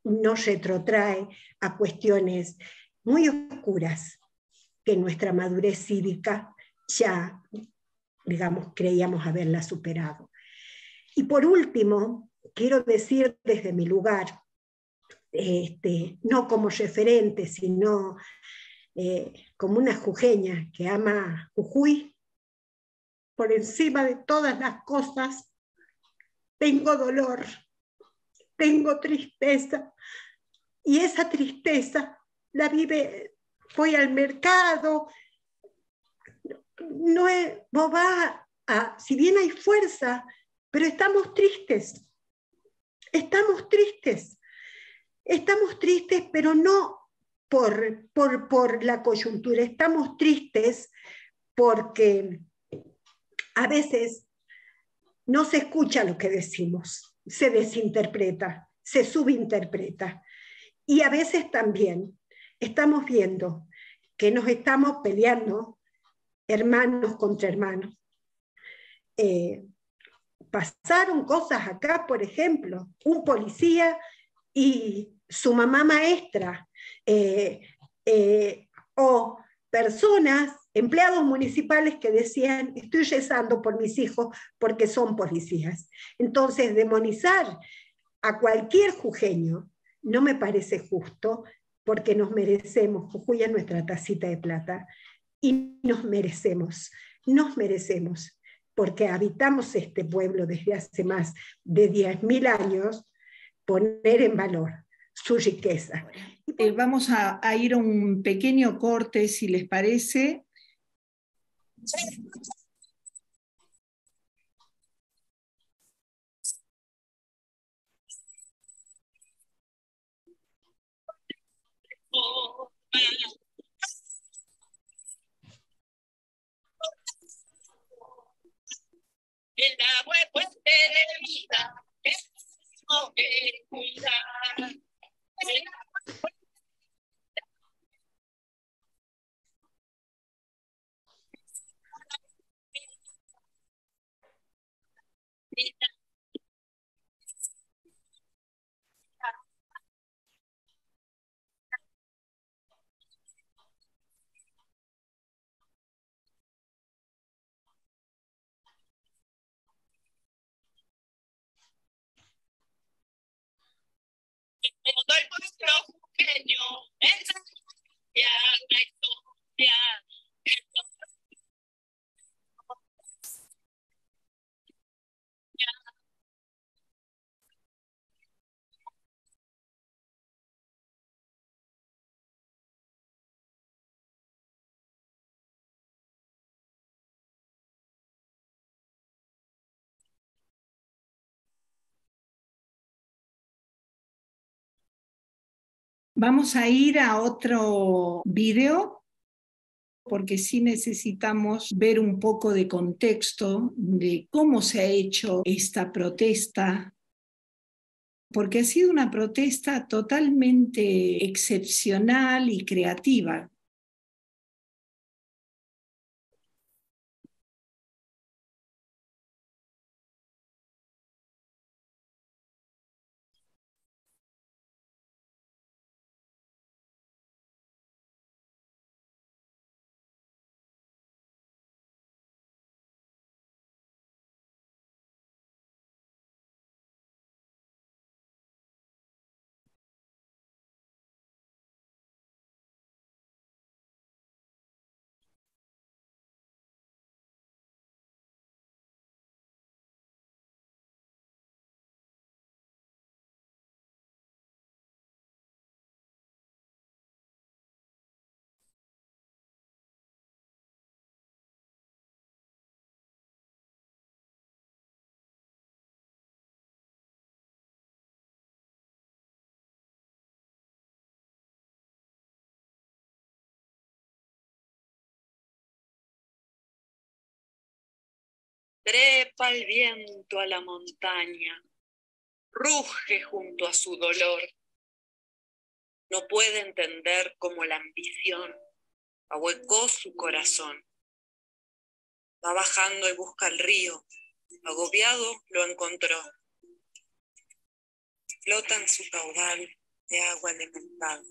nos retrotrae a cuestiones muy oscuras que nuestra madurez cívica ya, digamos, creíamos haberla superado. Y por último, quiero decir desde mi lugar, no como referente, sino como una jujeña que ama Jujuy, por encima de todas las cosas, tengo dolor, tengo tristeza, y esa tristeza la vive, voy al mercado, no es, vos vas si bien hay fuerza, pero estamos tristes, estamos tristes, estamos tristes, pero no por la coyuntura, estamos tristes porque a veces no se escucha lo que decimos, se desinterpreta, se subinterpreta. Y a veces también estamos viendo que nos estamos peleando hermanos contra hermanos. Pasaron cosas acá, por ejemplo, un policía y su mamá maestra, o personas, empleados municipales que decían, estoy rezando por mis hijos porque son policías. Entonces, demonizar a cualquier jujeño no me parece justo, porque nos merecemos, Jujuy es nuestra tacita de plata, y nos merecemos, porque habitamos este pueblo desde hace más de 10.000 años, poner en valor su riqueza. Vamos a ir a un pequeño corte, si les parece. El agua es fuente de vida, es lo que cuidar. El agua es fuente de vida. Todo el pueblo jujeño, esa historia, la historia. Vamos a ir a otro video, porque sí necesitamos ver un poco de contexto de cómo se ha hecho esta protesta, porque ha sido una protesta totalmente excepcional y creativa. trepa el viento a la montaña, ruge junto a su dolor. No puede entender cómo la ambición ahuecó su corazón. Va bajando y busca el río, agobiado lo encontró. Flota en su caudal de agua elemental.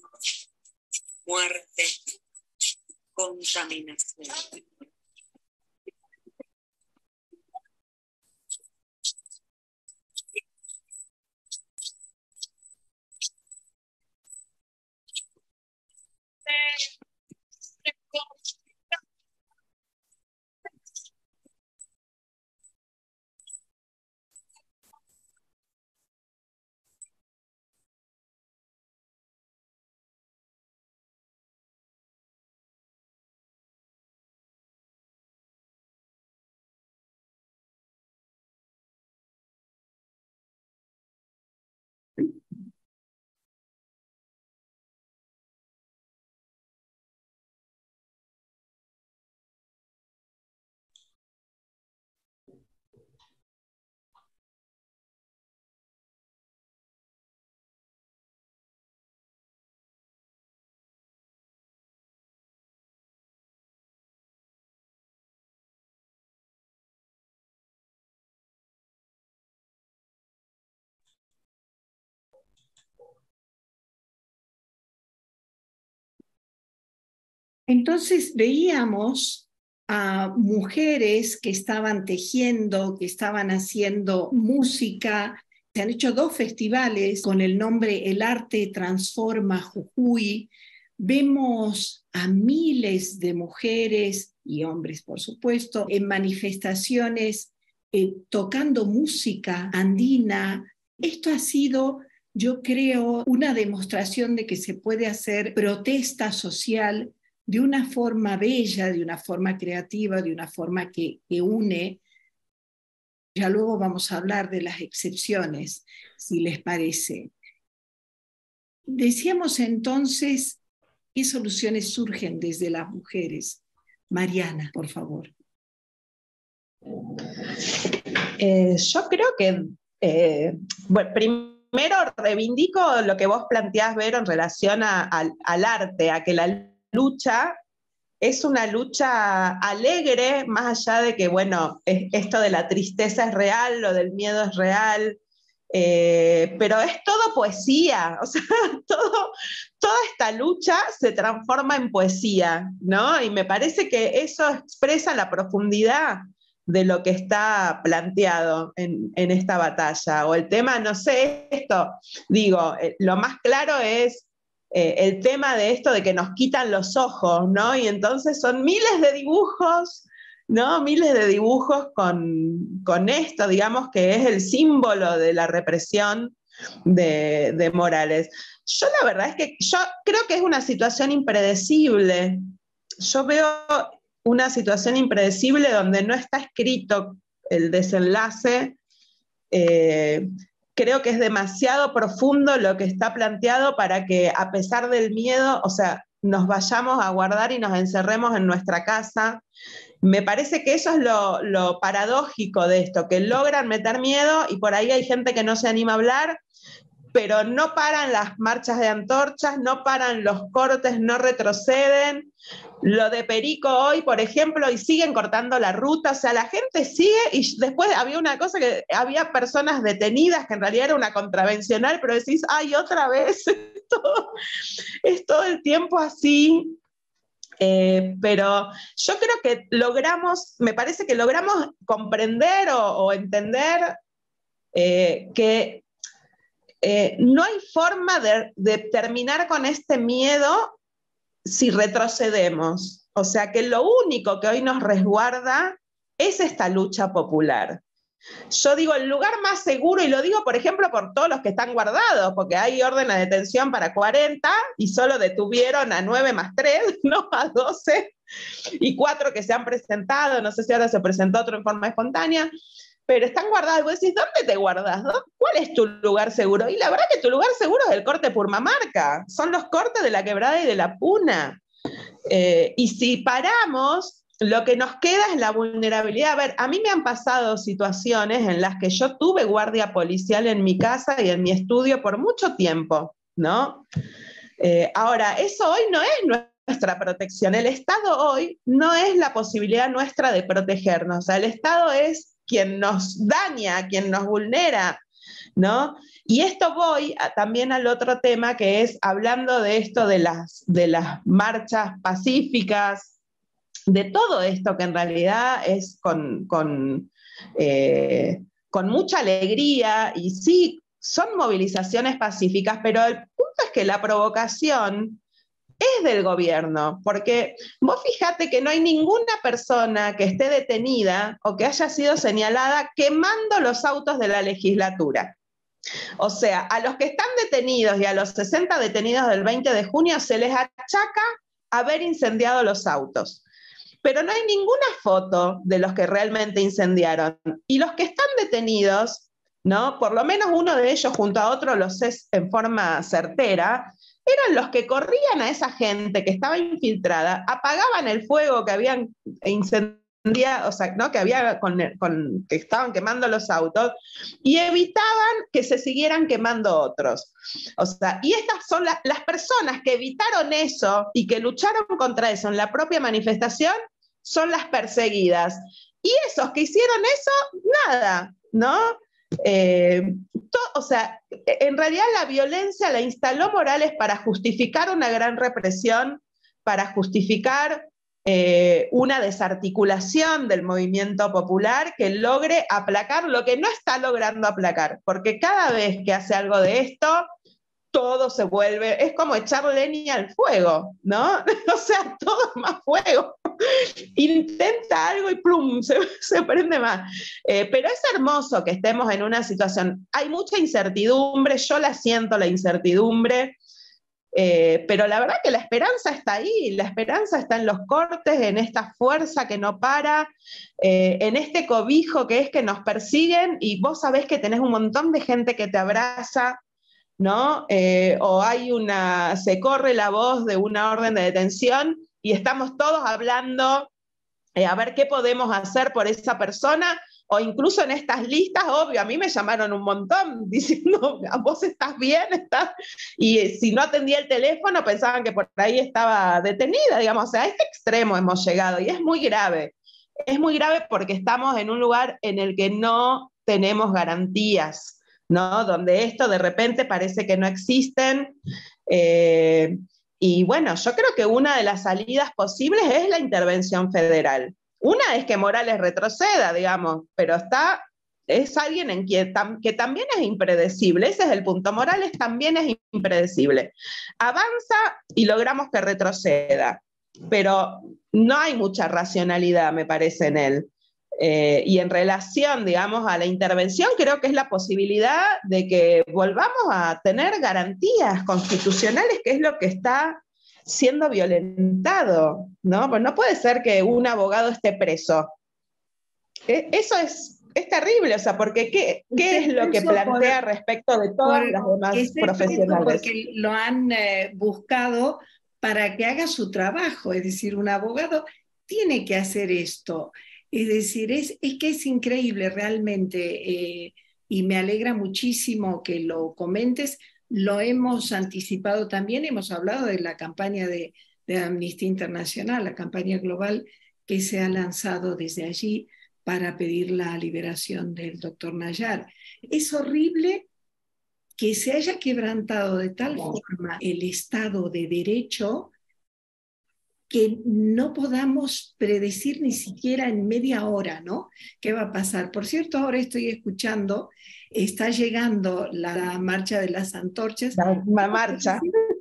Muerte, contaminación. Entonces veíamos a mujeres que estaban tejiendo, que estaban haciendo música. Se han hecho 2 festivales con el nombre El Arte Transforma Jujuy. Vemos a miles de mujeres y hombres, por supuesto, en manifestaciones tocando música andina. Esto ha sido, yo creo, una demostración de que se puede hacer protesta social de una forma bella, de una forma creativa, de una forma que une. Ya luego vamos a hablar de las excepciones, si les parece. Decíamos entonces, ¿qué soluciones surgen desde las mujeres? Mariana, por favor. Yo creo que, bueno, primero reivindico lo que vos planteás, Vero, en relación al arte, a que la lucha es una lucha alegre, más allá de que, bueno, esto de la tristeza es real, lo del miedo es real, pero es todo poesía, o sea, toda esta lucha se transforma en poesía, ¿no? Y me parece que eso expresa la profundidad de lo que está planteado en esta batalla. O el tema, no sé, esto, digo, lo más claro es el tema de esto de que nos quitan los ojos, ¿no? Y entonces son miles de dibujos, ¿no? Miles de dibujos con esto, digamos, que es el símbolo de la represión de Morales. Yo la verdad es que yo creo que es una situación impredecible. Yo veo una situación impredecible donde no está escrito el desenlace. Creo que es demasiado profundo lo que está planteado para que, a pesar del miedo, o sea, nos vayamos a guardar y nos encerremos en nuestra casa. Me parece que eso es lo paradójico de esto, que logran meter miedo y por ahí hay gente que no se anima a hablar, pero no paran las marchas de antorchas, no paran los cortes, no retroceden. Lo de Perico hoy, por ejemplo, y siguen cortando la ruta, o sea, la gente sigue, y después había una cosa que había personas detenidas, que en realidad era una contravencional, pero decís, ay, otra vez, es todo el tiempo así. Pero yo creo que logramos, me parece que logramos comprender o entender que no hay forma de terminar con este miedo si retrocedemos. O sea que lo único que hoy nos resguarda es esta lucha popular. Yo digo, el lugar más seguro, y lo digo por ejemplo por todos los que están guardados, porque hay orden de detención para 40 y solo detuvieron a 9 más 3, no a 12, y 4 que se han presentado, no sé si ahora se presentó otro en forma espontánea, pero están guardados. Y vos decís, ¿dónde te guardás? ¿Cuál es tu lugar seguro? Y la verdad que tu lugar seguro es el corte Purmamarca, son los cortes de la Quebrada y de la Puna. Y si paramos, lo que nos queda es la vulnerabilidad. A ver, a mí me han pasado situaciones en las que yo tuve guardia policial en mi casa y en mi estudio por mucho tiempo, ¿no? Ahora, eso hoy no es nuestra protección. El Estado hoy no es la posibilidad nuestra de protegernos. O sea, el Estado es quien nos daña, quien nos vulnera, ¿no? Y esto también al otro tema, que es hablando de esto de las marchas pacíficas, de todo esto que en realidad es con mucha alegría, y sí, son movilizaciones pacíficas, pero el punto es que la provocación es del gobierno, porque vos fíjate que no hay ninguna persona que esté detenida o que haya sido señalada quemando los autos de la legislatura. O sea, a los que están detenidos y a los 60 detenidos del 20 de junio se les achaca haber incendiado los autos. Pero no hay ninguna foto de los que realmente incendiaron. Y los que están detenidos, ¿no? Por lo menos uno de ellos junto a otro lo sé en forma certera, eran los que corrían a esa gente que estaba infiltrada, apagaban el fuego que habían incendiado, o sea, ¿no? Que estaban quemando los autos, y evitaban que se siguieran quemando otros. O sea, y estas son las personas que evitaron eso y que lucharon contra eso en la propia manifestación, son las perseguidas. Y esos que hicieron eso, nada, ¿no? O sea, en realidad la violencia la instaló Morales para justificar una gran represión, para justificar una desarticulación del movimiento popular que logre aplacar lo que no está logrando aplacar, porque cada vez que hace algo de esto, todo se vuelve, es como echar leña al fuego, ¿no? O sea, todo es más fuego. Intenta algo y plum, se prende más. Pero es hermoso que estemos en una situación, hay mucha incertidumbre, yo la siento, la incertidumbre, pero la verdad que la esperanza está ahí, la esperanza está en los cortes, en esta fuerza que no para, en este cobijo que es que nos persiguen y vos sabés que tenés un montón de gente que te abraza, ¿no? O se corre la voz de una orden de detención y estamos todos hablando a ver qué podemos hacer por esa persona, o incluso en estas listas, obvio, a mí me llamaron un montón diciendo, vos estás bien, y si no atendía el teléfono pensaban que por ahí estaba detenida, digamos, o sea, a este extremo hemos llegado y es muy grave porque estamos en un lugar en el que no tenemos garantías, ¿no? Donde esto de repente parece que no existen, y bueno, yo creo que una de las salidas posibles es la intervención federal. Una es que Morales retroceda, digamos, pero es alguien que también es impredecible, ese es el punto. Morales también es impredecible. Avanza y logramos que retroceda, pero no hay mucha racionalidad, me parece, en él. Y en relación, digamos, a la intervención, creo que es la posibilidad de que volvamos a tener garantías constitucionales, que es lo que está siendo violentado, ¿no? Pues no puede ser que un abogado esté preso. Eso es terrible, o sea, porque ¿qué es lo que plantea respecto de todas las demás profesionales? Porque lo han buscado para que haga su trabajo, es decir, un abogado tiene que hacer esto. Es decir, es que es increíble realmente, y me alegra muchísimo que lo comentes. Lo hemos anticipado también, hemos hablado de la campaña de Amnistía Internacional, la campaña global que se ha lanzado desde allí para pedir la liberación del doctor Nayar. Es horrible que se haya quebrantado de tal forma el Estado de Derecho que no podamos predecir ni siquiera en media hora, ¿no? ¿Qué va a pasar? Por cierto, ahora estoy escuchando, está llegando la marcha de las antorchas. La marcha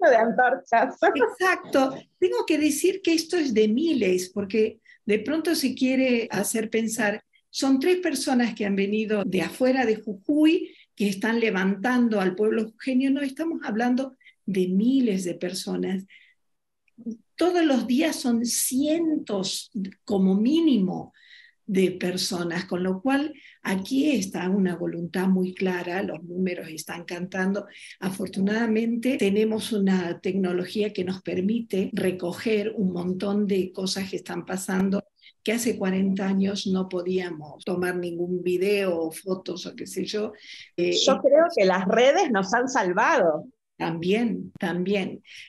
de antorchas. Exacto. Tengo que decir que esto es de miles, porque de pronto se quiere hacer pensar, son 3 personas que han venido de afuera de Jujuy, que están levantando al pueblo jujeño. No, estamos hablando de miles de personas. Todos los días son cientos, como mínimo, de personas, con lo cual aquí está una voluntad muy clara, los números están cantando. Afortunadamente tenemos una tecnología que nos permite recoger un montón de cosas que están pasando que hace 40 años no podíamos tomar ningún video o fotos o qué sé yo. Yo creo que las redes nos han salvado. También.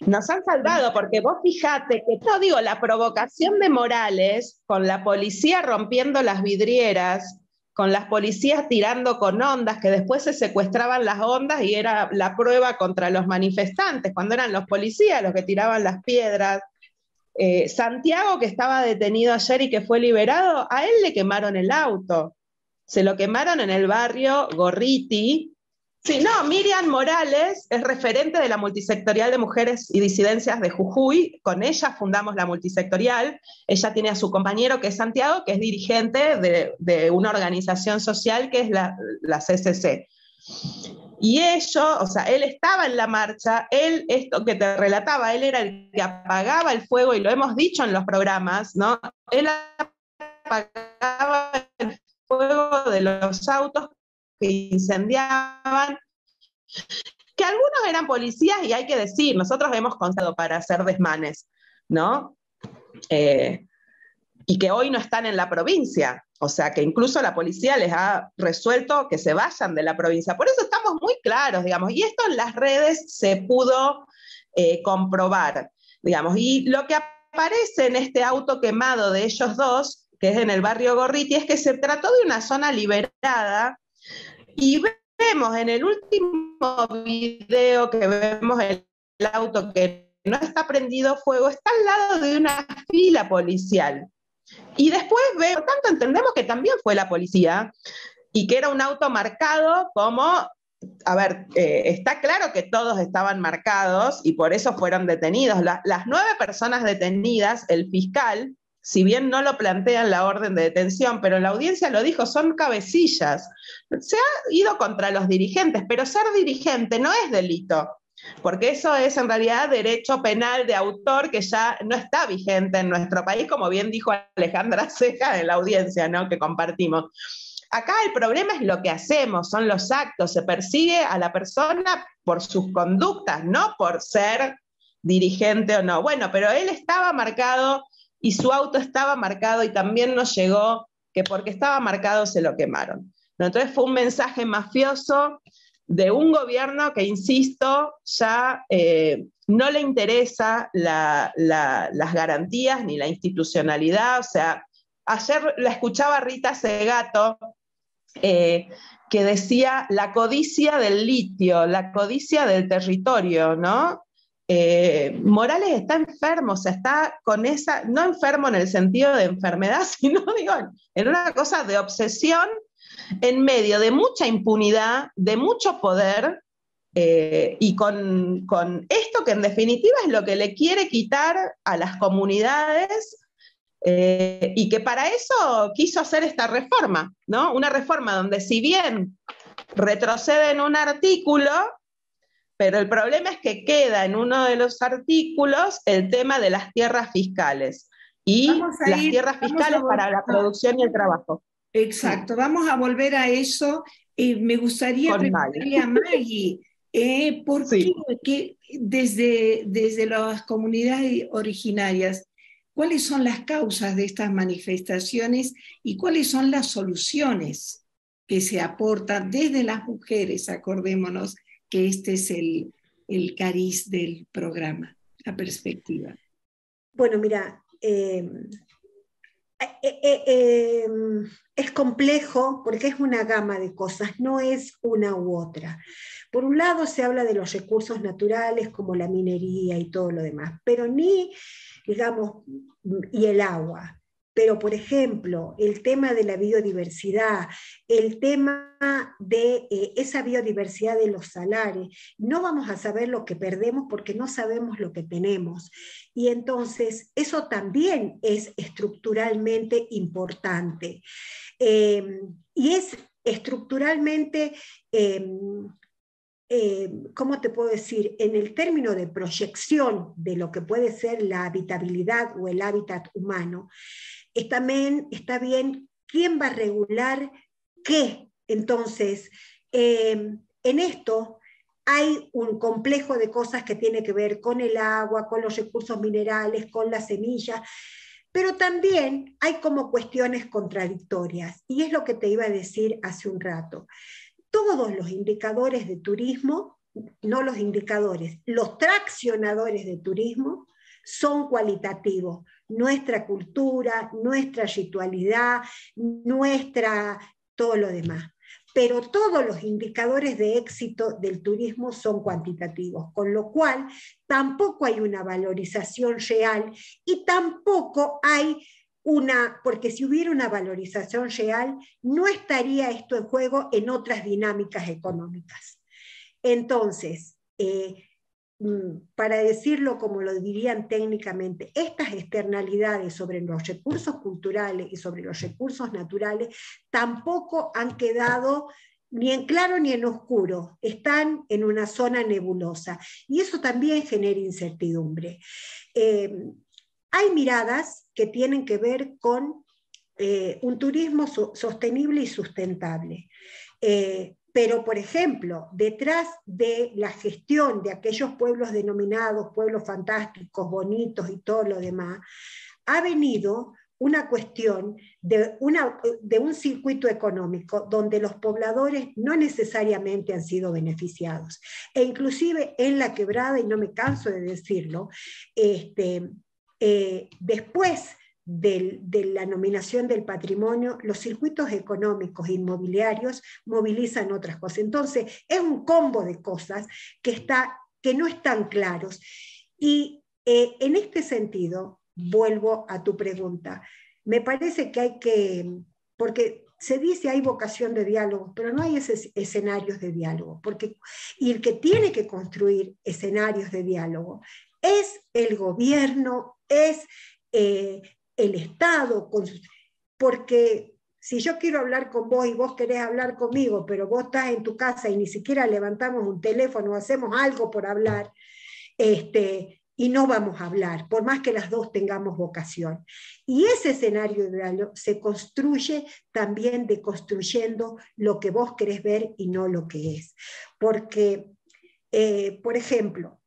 Nos han salvado, porque vos fijate que, no digo, la provocación de Morales, con la policía rompiendo las vidrieras, con las policías tirando con ondas, que después se secuestraban las ondas y era la prueba contra los manifestantes, cuando eran los policías los que tiraban las piedras. Santiago, que estaba detenido ayer y que fue liberado, a él le quemaron el auto. Se lo quemaron en el barrio Gorriti. Sí, no, Miriam Morales es referente de la Multisectorial de Mujeres y Disidencias de Jujuy. Con ella fundamos la Multisectorial. Ella tiene a su compañero, que es Santiago, que es dirigente de una organización social que es la CCC. Y ellos, o sea, él estaba en la marcha, él, esto que te relataba, él era el que apagaba el fuego, y lo hemos dicho en los programas, ¿no? Él apagaba el fuego de los autos que incendiaban, que algunos eran policías, y hay que decir, nosotros hemos contado para hacer desmanes, ¿no? Y que hoy no están en la provincia, o sea que incluso la policía les ha resuelto que se vayan de la provincia. Por eso estamos muy claros, digamos, y esto en las redes se pudo comprobar, digamos, y lo que aparece en este auto quemado de ellos dos, que es en el barrio Gorriti, es que se trató de una zona liberada, y vemos en el último video que vemos el auto que no está prendido fuego, está al lado de una fila policial. Y después veo, tanto entendemos que también fue la policía, y que era un auto marcado como, a ver, está claro que todos estaban marcados y por eso fueron detenidos. Las 9 personas detenidas, el fiscal, si bien no lo plantea en la orden de detención, pero en la audiencia lo dijo, son cabecillas. Se ha ido contra los dirigentes, pero ser dirigente no es delito, porque eso es en realidad derecho penal de autor que ya no está vigente en nuestro país, como bien dijo Alejandra Ceja en la audiencia, ¿no?, que compartimos. Acá el problema es lo que hacemos, son los actos, se persigue a la persona por sus conductas, no por ser dirigente o no. Bueno, pero él estaba marcado y su auto estaba marcado, y también nos llegó que porque estaba marcado se lo quemaron. Entonces fue un mensaje mafioso de un gobierno que, insisto, ya no le interesa las garantías ni la institucionalidad. O sea, ayer la escuchaba a Rita Segato, que decía la codicia del litio, la codicia del territorio, ¿no? Morales está enfermo, o sea, está con esa, no enfermo en el sentido de enfermedad, sino, digo, en una cosa de obsesión, en medio de mucha impunidad, de mucho poder, y con esto que en definitiva es lo que le quiere quitar a las comunidades, y que para eso quiso hacer esta reforma, ¿no? Una reforma donde, si bien retrocede en un artículo, pero el problema es que queda en uno de los artículos el tema de las tierras fiscales, y las tierras fiscales para la producción y el trabajo. Exacto, vamos a volver a eso. Me gustaría preguntarle a Maggie, ¿por qué desde las comunidades originarias, cuáles son las causas de estas manifestaciones y cuáles son las soluciones que se aportan desde las mujeres? Acordémonos que este es el cariz del programa, la perspectiva. Bueno, mira, es complejo porque es una gama de cosas, no es una u otra. Por un lado se habla de los recursos naturales como la minería y todo lo demás, pero digamos, y el agua. Pero, por ejemplo, el tema de la biodiversidad, el tema de esa biodiversidad de los salares, no vamos a saber lo que perdemos porque no sabemos lo que tenemos. Y entonces, eso también es estructuralmente importante. Y es estructuralmente, ¿cómo te puedo decir? En el término de proyección de lo que puede ser la habitabilidad o el hábitat humano, también está bien quién va a regular qué. Entonces, en esto hay un complejo de cosas que tiene que ver con el agua, con los recursos minerales, con las semillas, Pero también hay como cuestiones contradictorias, y es lo que te iba a decir hace un rato. Todos los indicadores de turismo, no los indicadores, los traccionadores de turismo son cualitativos. Nuestra cultura, nuestra ritualidad, todo lo demás. Pero todos los indicadores de éxito del turismo son cuantitativos, con lo cual tampoco hay una valorización real y tampoco hay porque si hubiera una valorización real, no estaría esto en juego en otras dinámicas económicas. Entonces, para decirlo como lo dirían técnicamente, estas externalidades sobre los recursos culturales y sobre los recursos naturales tampoco han quedado ni en claro ni en oscuro, están en una zona nebulosa, y eso también genera incertidumbre. Hay miradas que tienen que ver con un turismo sostenible y sustentable. Pero, por ejemplo, detrás de la gestión de aquellos pueblos denominados pueblos fantásticos, bonitos y todo lo demás, ha venido una cuestión de un circuito económico donde los pobladores no necesariamente han sido beneficiados. E inclusive en la quebrada, y no me canso de decirlo, después de la nominación del patrimonio, los circuitos económicos e inmobiliarios movilizan otras cosas. Entonces, es un combo de cosas que no están claros. Y en este sentido, vuelvo a tu pregunta, me parece que hay porque se dice hay vocación de diálogo, pero no hay escenarios de diálogo, y el que tiene que construir escenarios de diálogo es el gobierno, es el Estado, porque si yo quiero hablar con vos y vos querés hablar conmigo, pero vos estás en tu casa y ni siquiera levantamos un teléfono o hacemos algo por hablar, y no vamos a hablar, por más que las dos tengamos vocación. Y ese escenario de diálogo se construye también deconstruyendo lo que vos querés ver y no lo que es. Porque, por ejemplo,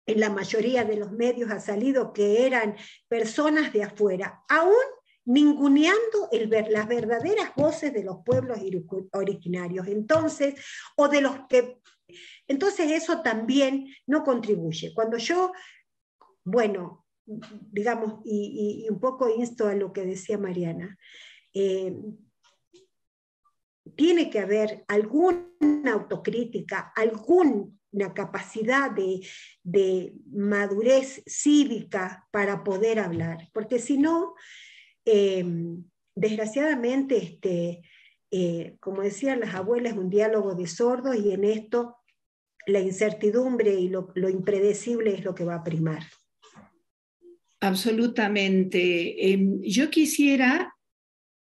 en la mayoría de los medios ha salido que eran personas de afuera, aún ninguneando las verdaderas voces de los pueblos originarios. Entonces eso también no contribuye. Cuando yo, digamos, y un poco insto a lo que decía Mariana, tiene que haber alguna autocrítica, una capacidad de madurez cívica para poder hablar, porque si no, desgraciadamente, como decían las abuelas, es un diálogo de sordos, y en esto la incertidumbre y lo impredecible es lo que va a primar. Absolutamente. Yo quisiera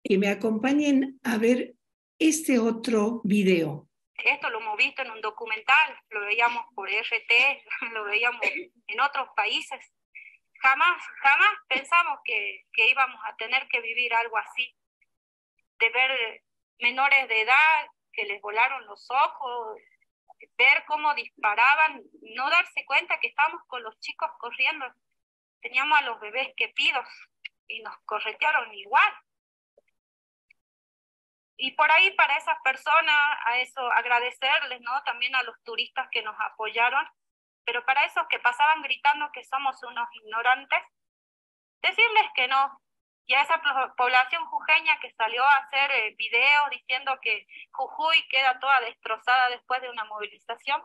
que me acompañen a ver este otro video. Esto lo hemos visto en un documental, lo veíamos por RT, lo veíamos en otros países. Jamás pensamos que íbamos a tener que vivir algo así, de ver menores de edad que les volaron los ojos, ver cómo disparaban, no darse cuenta que estábamos con los chicos corriendo. Teníamos a los bebés quepidos y nos corretearon igual. Y por ahí, para esas personas, a eso agradecerles, ¿no? También a los turistas que nos apoyaron, pero para esos que pasaban gritando que somos unos ignorantes, decirles que no. Y a esa población jujeña que salió a hacer videos diciendo que Jujuy queda toda destrozada después de una movilización,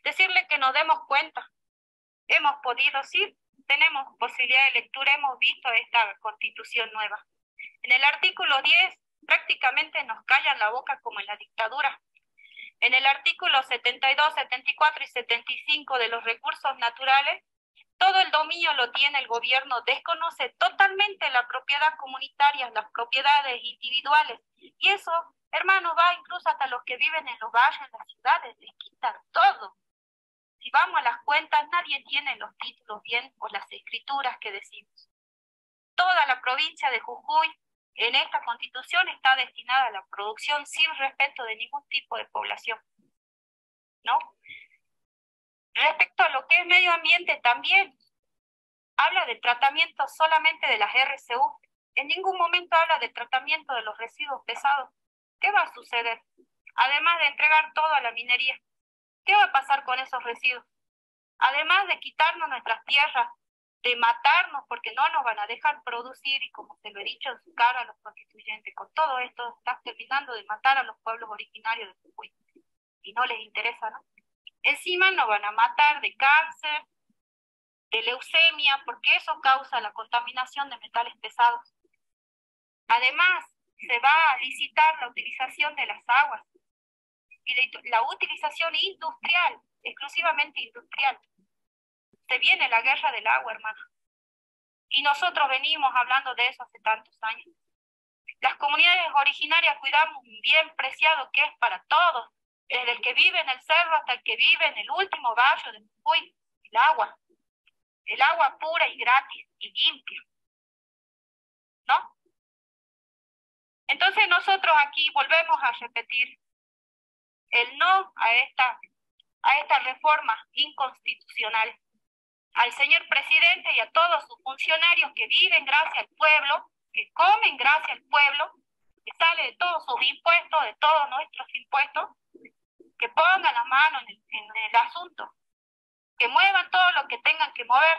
decirles que nos demos cuenta. Hemos podido, sí, tenemos posibilidad de lectura, hemos visto esta constitución nueva. En el artículo 10, prácticamente nos callan la boca como en la dictadura. En el artículo 72, 74 y 75 de los recursos naturales, todo el dominio lo tiene el gobierno, desconoce totalmente la propiedad comunitaria, las propiedades individuales. Y eso, hermano, va incluso hasta los que viven en los barrios, en las ciudades, les quitan todo. Si vamos a las cuentas, nadie tiene los títulos bien o las escrituras que decimos. Toda la provincia de Jujuy en esta constitución está destinada a la producción sin respeto de ningún tipo de población, ¿no? Respecto a lo que es medio ambiente también, habla de tratamiento solamente de las RCU. En ningún momento habla de tratamiento de los residuos pesados. ¿Qué va a suceder? Además de entregar todo a la minería, ¿qué va a pasar con esos residuos? Además de quitarnos nuestras tierras, de matarnos porque no nos van a dejar producir, y como se lo he dicho en su cara a los constituyentes, con todo esto están terminando de matar a los pueblos originarios de Jujuy. Y no les interesa, ¿no? Encima nos van a matar de cáncer, de leucemia, porque eso causa la contaminación de metales pesados. Además, se va a licitar la utilización de las aguas y la utilización industrial, exclusivamente industrial. Se viene la guerra del agua, hermano. Y nosotros venimos hablando de eso hace tantos años. Las comunidades originarias cuidamos un bien preciado que es para todos, desde el que vive en el cerro hasta el que vive en el último barrio de Jujuy, el agua. El agua pura y gratis y limpia, ¿no? Entonces nosotros aquí volvemos a repetir el no a esta reforma inconstitucional. Al señor presidente y a todos sus funcionarios que viven gracias al pueblo, que comen gracias al pueblo, que sale de todos sus impuestos, de todos nuestros impuestos, que pongan la mano en el asunto, que muevan todo lo que tengan que mover.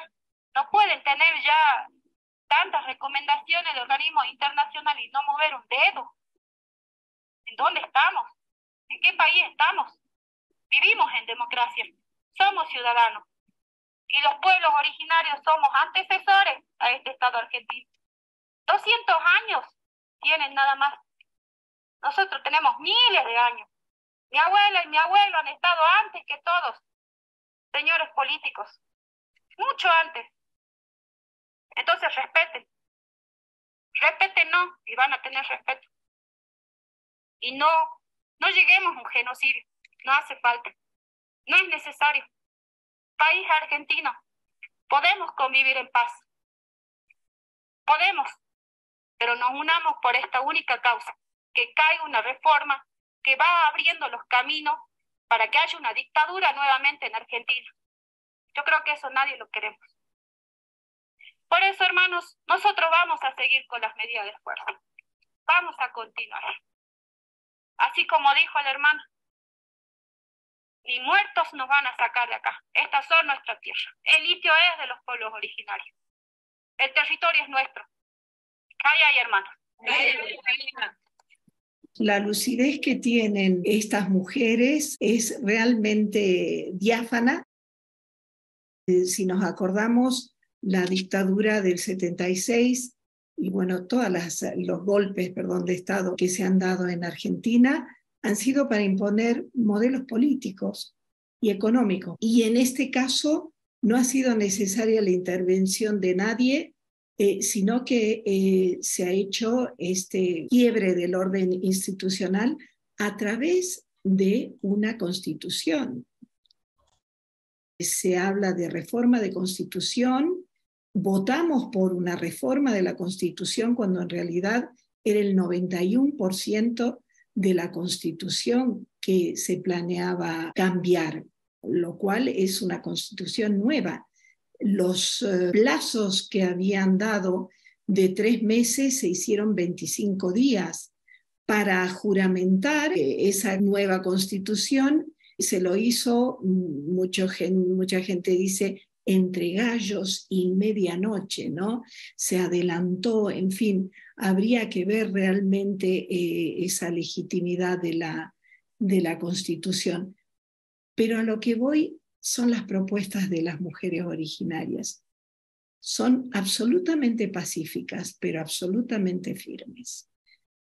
No pueden tener ya tantas recomendaciones de organismos internacionales y no mover un dedo. ¿En dónde estamos? ¿En qué país estamos? Vivimos en democracia, somos ciudadanos. Y los pueblos originarios somos antecesores a este Estado argentino. 200 años tienen nada más. Nosotros tenemos miles de años. Mi abuela y mi abuelo han estado antes que todos, señores políticos, mucho antes. Entonces respeten. Respétenos y van a tener respeto. Y no lleguemos a un genocidio. No hace falta. No es necesario. País argentino, podemos convivir en paz. Podemos, pero nos unamos por esta única causa, que caiga una reforma que va abriendo los caminos para que haya una dictadura nuevamente en Argentina. Yo creo que eso nadie lo queremos. Por eso, hermanos, nosotros vamos a seguir con las medidas de fuerza. Vamos a continuar. Así como dijo el hermano, ni muertos nos van a sacar de acá. Estas son nuestras tierras. El litio es de los pueblos originarios. El territorio es nuestro. Ay, hermano. La lucidez que tienen estas mujeres es realmente diáfana. Si nos acordamos, la dictadura del 76 y bueno, todos los golpes de Estado que se han dado en Argentina han sido para imponer modelos políticos y económicos. Y en este caso no ha sido necesaria la intervención de nadie, sino que se ha hecho este quiebre del orden institucional a través de una constitución. Se habla de reforma de constitución, votamos por una reforma de la constitución cuando en realidad era el 91% de la constitución que se planeaba cambiar, lo cual es una constitución nueva. Los plazos que habían dado de 3 meses se hicieron 25 días para juramentar esa nueva constitución. Se lo hizo, mucha gente dice, entre gallos y medianoche, ¿no? Se adelantó, en fin, habría que ver realmente esa legitimidad de la Constitución. Pero a lo que voy son las propuestas de las mujeres originarias. Son absolutamente pacíficas, pero absolutamente firmes,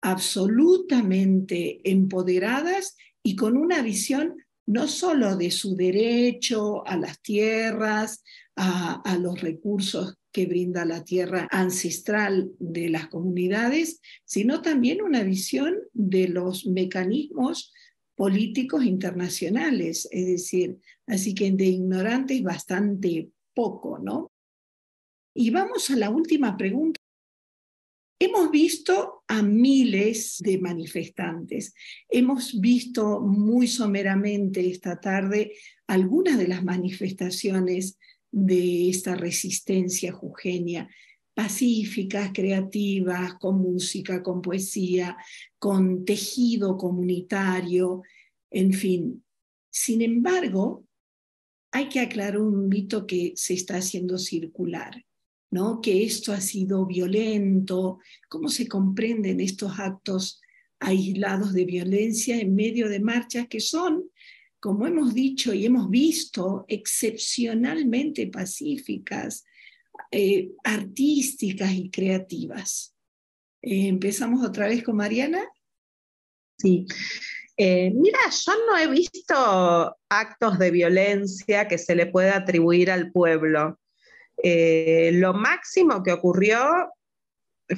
absolutamente empoderadas y con una visión no solo de su derecho a las tierras, a los recursos que brinda la tierra ancestral de las comunidades, sino también una visión de los mecanismos políticos internacionales, es decir, así que de ignorantes bastante poco, ¿no? Y vamos a la última pregunta. Hemos visto a miles de manifestantes. Hemos visto muy someramente esta tarde algunas de las manifestaciones de esta resistencia jujeña, pacíficas, creativas, con música, con poesía, con tejido comunitario, en fin. Sin embargo, hay que aclarar un mito que se está haciendo circular, ¿no? Que esto ha sido violento. ¿Cómo se comprenden estos actos aislados de violencia en medio de marchas que son, como hemos dicho y hemos visto, excepcionalmente pacíficas, artísticas y creativas? Empezamos otra vez con Mariana. Sí. Mira, yo no he visto actos de violencia que se le pueda atribuir al pueblo. Lo máximo que ocurrió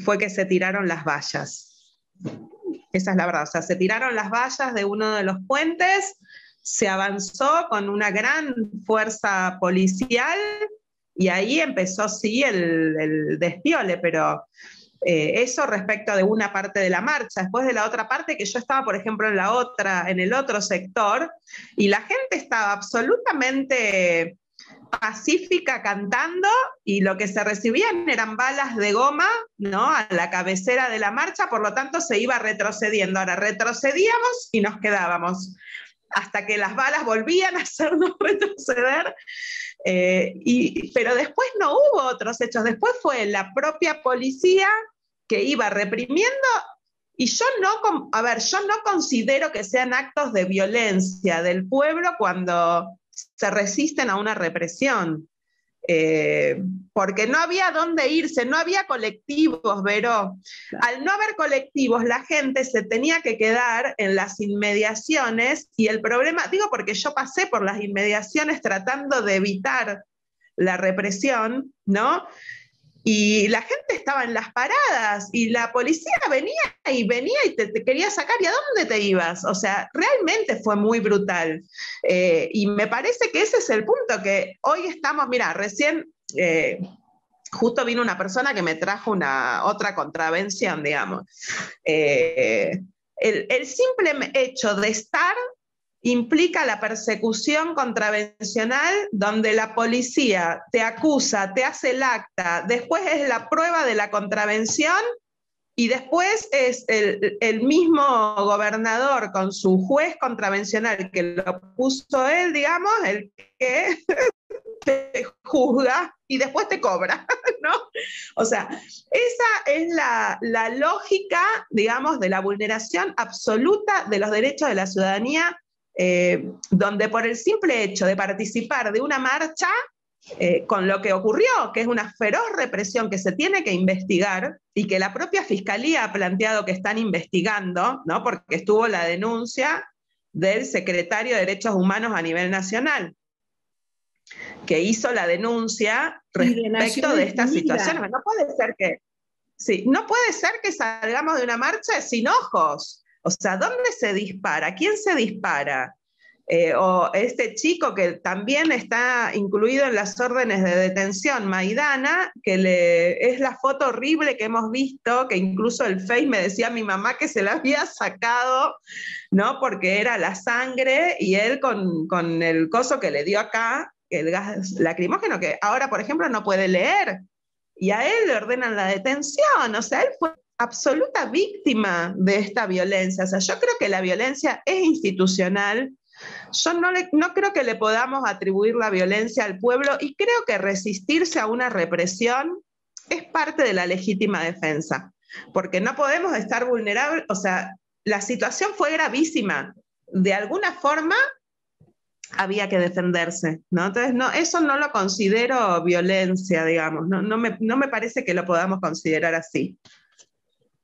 fue que se tiraron las vallas. Esa es la verdad. O sea, se tiraron las vallas de uno de los puentes, se avanzó con una gran fuerza policial y ahí empezó, sí, el despiole, pero eso respecto de una parte de la marcha. Después de la otra parte, que yo estaba, por ejemplo, en el otro sector, y la gente estaba absolutamente pacífica cantando, y lo que se recibían eran balas de goma, ¿no?, a la cabecera de la marcha, por lo tanto se iba retrocediendo. Ahora retrocedíamos y nos quedábamos, hasta que las balas volvían a hacernos retroceder. Pero después no hubo otros hechos, después fue la propia policía que iba reprimiendo, y yo no considero que sean actos de violencia del pueblo cuando se resisten a una represión, porque no había dónde irse, no había colectivos, Vero. Al no haber colectivos, la gente se tenía que quedar en las inmediaciones, y el problema, digo porque yo pasé por las inmediaciones tratando de evitar la represión, ¿no? Y la gente estaba en las paradas, y la policía venía y te quería sacar, ¿y a dónde te ibas? O sea, realmente fue muy brutal. Y me parece que ese es el punto, que hoy estamos, mira, recién justo vino una persona que me trajo otra contravención, digamos. El simple hecho de estar implica la persecución contravencional, donde la policía te acusa, te hace el acta, después es la prueba de la contravención, y después es el mismo gobernador con su juez contravencional que lo puso él, digamos, el que te juzga y después te cobra, ¿no? O sea, esa es la lógica, digamos, de la vulneración absoluta de los derechos de la ciudadanía, donde por el simple hecho de participar de una marcha, con lo que ocurrió, que es una feroz represión que se tiene que investigar, y que la propia Fiscalía ha planteado que están investigando, ¿no?, porque estuvo la denuncia del secretario de Derechos Humanos a nivel nacional, que hizo la denuncia respecto de estas situaciones. No puede ser que salgamos de una marcha sin ojos. O sea, ¿dónde se dispara? ¿Quién se dispara? O este chico que también está incluido en las órdenes de detención, Maidana, que es la foto horrible que hemos visto, que incluso el Face me decía a mi mamá que se la había sacado, ¿no?, porque era la sangre, y él con el coso que le dio acá, el gas lacrimógeno, que ahora, por ejemplo, no puede leer, y a él le ordenan la detención. O sea, él fue absoluta víctima de esta violencia. O sea, yo creo que la violencia es institucional. Yo no creo que le podamos atribuir la violencia al pueblo, y creo que resistirse a una represión es parte de la legítima defensa, porque no podemos estar vulnerables. O sea, la situación fue gravísima. De alguna forma había que defenderse, ¿no? Entonces, eso no lo considero violencia, digamos. No me parece que lo podamos considerar así.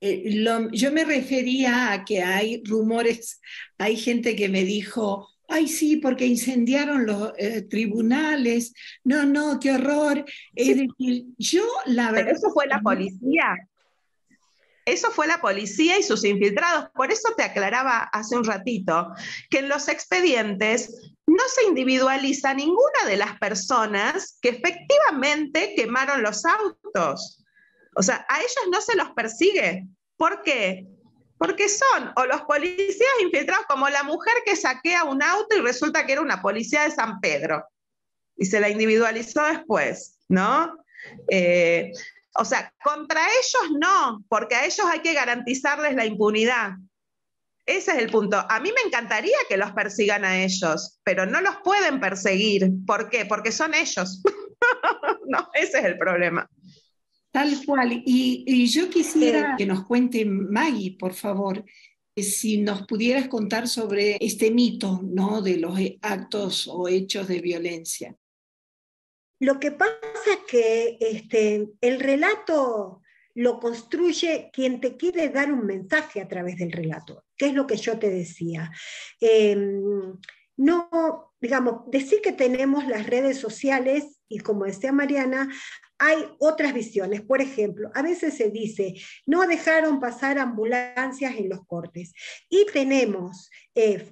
Yo me refería a que hay rumores, hay gente que me dijo, ay sí, porque incendiaron los tribunales, no, qué horror. Es decir, yo la verdad... Pero eso fue la policía. Eso fue la policía y sus infiltrados. Por eso te aclaraba hace un ratito que en los expedientes no se individualiza ninguna de las personas que efectivamente quemaron los autos. O sea, a ellos no se los persigue. ¿Por qué? Porque son o los policías infiltrados, como la mujer que saquea un auto y resulta que era una policía de San Pedro, y se la individualizó después, ¿no? O sea, contra ellos no, porque a ellos hay que garantizarles la impunidad. Ese es el punto. A mí me encantaría que los persigan a ellos, pero no los pueden perseguir. ¿Por qué? Porque son ellos. No, ese es el problema. Tal cual. Y yo quisiera que nos cuente Maggie, por favor, si nos pudieras contar sobre este mito, ¿no?, de los actos o hechos de violencia. Lo que pasa es que el relato lo construye quien te quiere dar un mensaje a través del relato, que es lo que yo te decía. No, digamos, decir que tenemos las redes sociales y, como decía Mariana, hay otras visiones. Por ejemplo, a veces se dice, no dejaron pasar ambulancias en los cortes. Y tenemos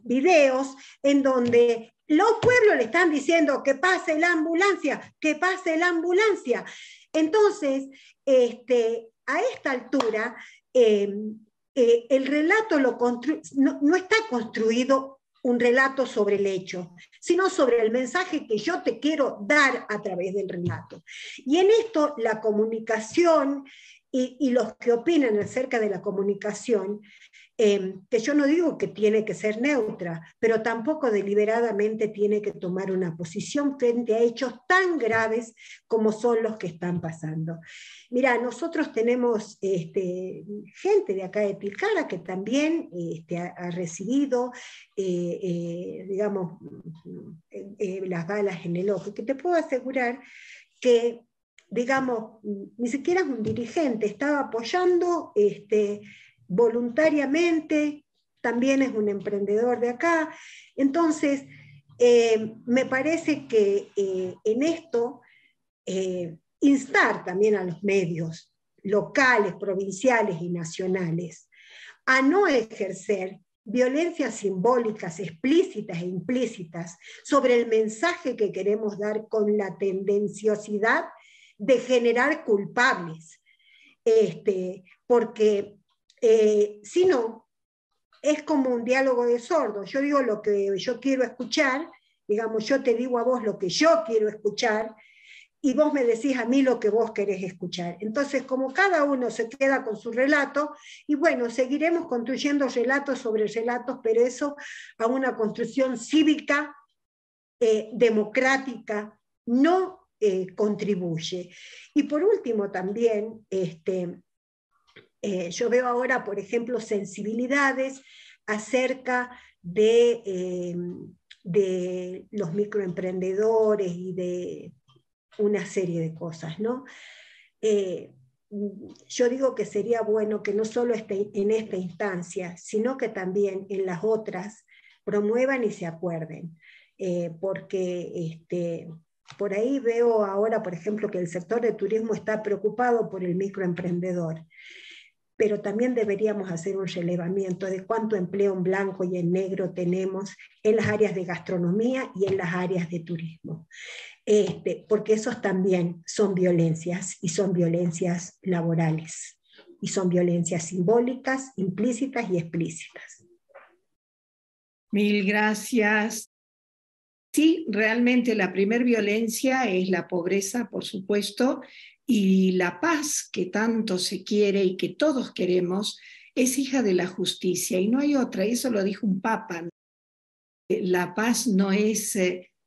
videos en donde los pueblos le están diciendo que pase la ambulancia, que pase la ambulancia. Entonces, a esta altura, el relato no está construido un relato sobre el hecho, sino sobre el mensaje que yo te quiero dar a través del relato. Y en esto la comunicación y los que opinan acerca de la comunicación, que yo no digo que tiene que ser neutra, pero tampoco deliberadamente tiene que tomar una posición frente a hechos tan graves como son los que están pasando. Mira, nosotros tenemos gente de acá de Tilcara que también ha recibido, digamos, las balas en el ojo, que te puedo asegurar que, digamos, ni siquiera es un dirigente, estaba apoyando voluntariamente, también es un emprendedor de acá. Entonces, me parece que en esto, instar también a los medios locales, provinciales y nacionales a no ejercer violencias simbólicas explícitas e implícitas sobre el mensaje que queremos dar, con la tendenciosidad de generar culpables, porque si no, es como un diálogo de sordos. Yo digo lo que yo quiero escuchar, digamos, yo te digo a vos lo que yo quiero escuchar, y vos me decís a mí lo que vos querés escuchar. Entonces, como cada uno se queda con su relato, y bueno, seguiremos construyendo relatos sobre relatos, pero eso a una construcción cívica, democrática, no contribuye. Y por último también, yo veo ahora, por ejemplo, sensibilidades acerca de los microemprendedores y de una serie de cosas, ¿no? Yo digo que sería bueno que no solo en esta instancia, sino que también en las otras promuevan y se acuerden, porque por ahí veo ahora, por ejemplo, que el sector de turismo está preocupado por el microemprendedor, pero también deberíamos hacer un relevamiento de cuánto empleo en blanco y en negro tenemos en las áreas de gastronomía y en las áreas de turismo. Porque esos también son violencias, y son violencias laborales, y son violencias simbólicas, implícitas y explícitas. Mil gracias. Sí, realmente la primer violencia es la pobreza, por supuesto, y la paz que tanto se quiere y que todos queremos es hija de la justicia, y no hay otra, y eso lo dijo un papa. La paz no es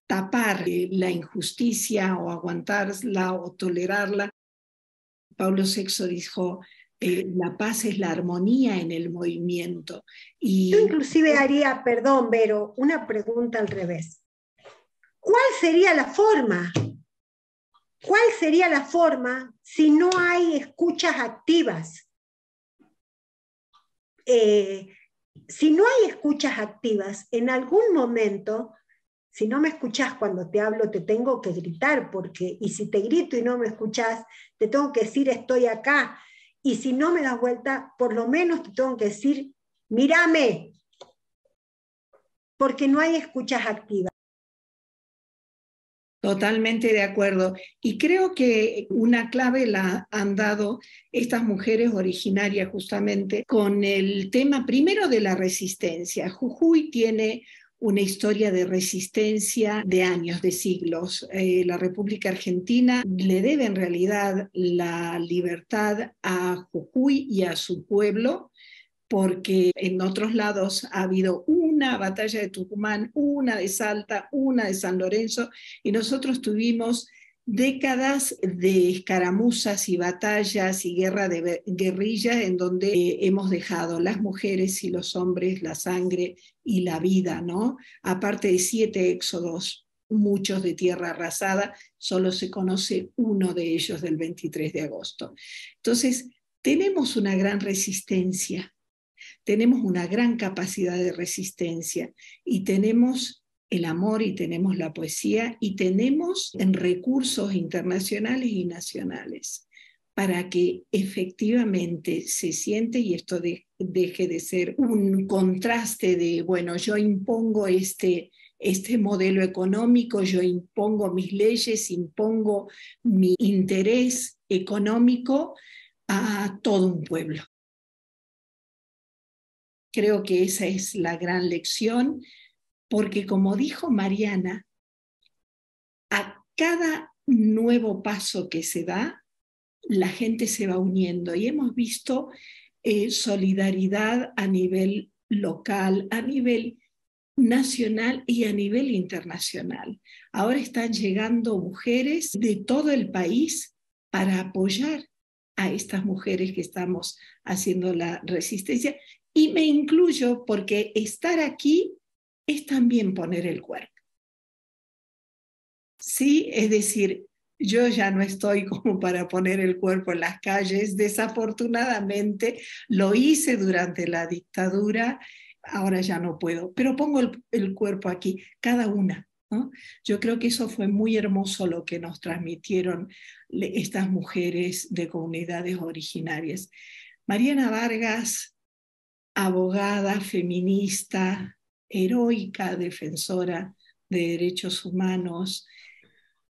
tapar la injusticia o aguantarla o tolerarla. Pablo VI dijo, la paz es la armonía en el movimiento. Y yo inclusive haría, perdón, Vero, una pregunta al revés. ¿Cuál sería la forma? ¿Cuál sería la forma si no hay escuchas activas? Si no hay escuchas activas, en algún momento, si no me escuchás cuando te hablo, te tengo que gritar, y si te grito y no me escuchás, te tengo que decir estoy acá, y si no me das vuelta, por lo menos te tengo que decir mírame, porque no hay escuchas activas. Totalmente de acuerdo. Y creo que una clave la han dado estas mujeres originarias justamente con el tema primero de la resistencia. Jujuy tiene una historia de resistencia de años, de siglos. La República Argentina le debe en realidad la libertad a Jujuy y a su pueblo, porque en otros lados ha habido una batalla de Tucumán, una de Salta, una de San Lorenzo, y nosotros tuvimos décadas de escaramuzas y batallas y guerra de guerrilla en donde hemos dejado las mujeres y los hombres la sangre y la vida, ¿no? Aparte de 7 éxodos, muchos de tierra arrasada, solo se conoce uno de ellos del 23 de agosto. Entonces, tenemos una gran resistencia, tenemos una gran capacidad de resistencia y tenemos el amor y tenemos la poesía y tenemos en recursos internacionales y nacionales para que efectivamente se siente y esto deje de ser un contraste de, bueno, yo impongo este modelo económico, yo impongo mis leyes, impongo mi interés económico a todo un pueblo. Creo que esa es la gran lección, porque como dijo Mariana, a cada nuevo paso que se da, la gente se va uniendo y hemos visto solidaridad a nivel local, a nivel nacional y a nivel internacional. Ahora están llegando mujeres de todo el país para apoyar a estas mujeres que estamos haciendo la resistencia. Y me incluyo porque estar aquí es también poner el cuerpo. Sí, es decir, yo ya no estoy como para poner el cuerpo en las calles. Desafortunadamente lo hice durante la dictadura, ahora ya no puedo, pero pongo el cuerpo aquí, cada una, ¿no? Yo creo que eso fue muy hermoso lo que nos transmitieron estas mujeres de comunidades originarias. Mariana Vargas, abogada, feminista, heroica defensora de derechos humanos,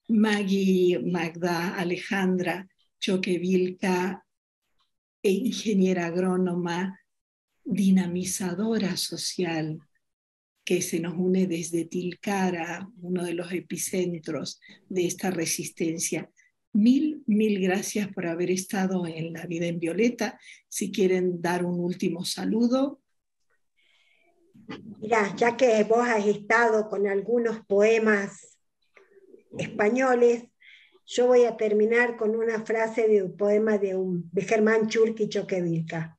Maggie, Magda, Alejandra Choquevilca, ingeniera agrónoma, dinamizadora social, que se nos une desde Tilcara, uno de los epicentros de esta resistencia. Mil gracias por haber estado en La Vida en Violeta. Si quieren dar un último saludo. Mirá, ya que vos has estado con algunos poemas españoles, yo voy a terminar con una frase de un poema de Germán Churqui Choquevilca.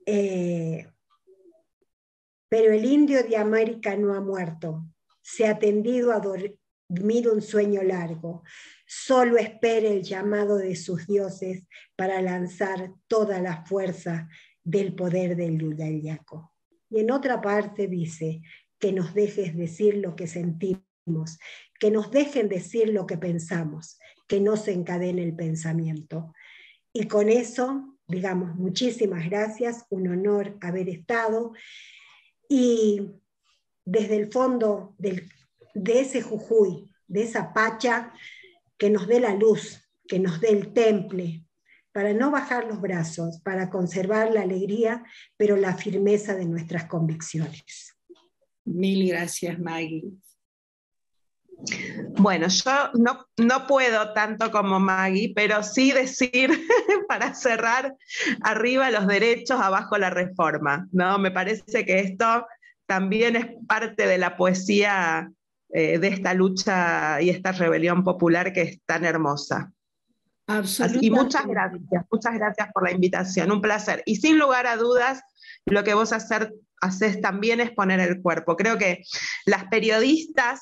Pero el indio de América no ha muerto, se ha tendido a dormir un sueño largo, solo espera el llamado de sus dioses para lanzar toda la fuerza del poder del Yuyayaco. Y en otra parte dice, que nos dejes decir lo que sentimos, que nos dejen decir lo que pensamos, que no se encadene el pensamiento. Y con eso, digamos, muchísimas gracias, un honor haber estado. Y desde el fondo de ese Jujuy, de esa Pacha, que nos dé la luz, que nos dé el temple, para no bajar los brazos, para conservar la alegría, pero la firmeza de nuestras convicciones. Mil gracias, Maggie. Bueno, yo no puedo tanto como Maggie, pero sí decir, para cerrar, arriba los derechos, abajo la reforma, ¿no? Me parece que esto también es parte de la poesía de esta lucha y esta rebelión popular que es tan hermosa. Absolutamente. Y muchas gracias por la invitación, un placer. Y sin lugar a dudas, lo que vos haces también es poner el cuerpo. Creo que las periodistas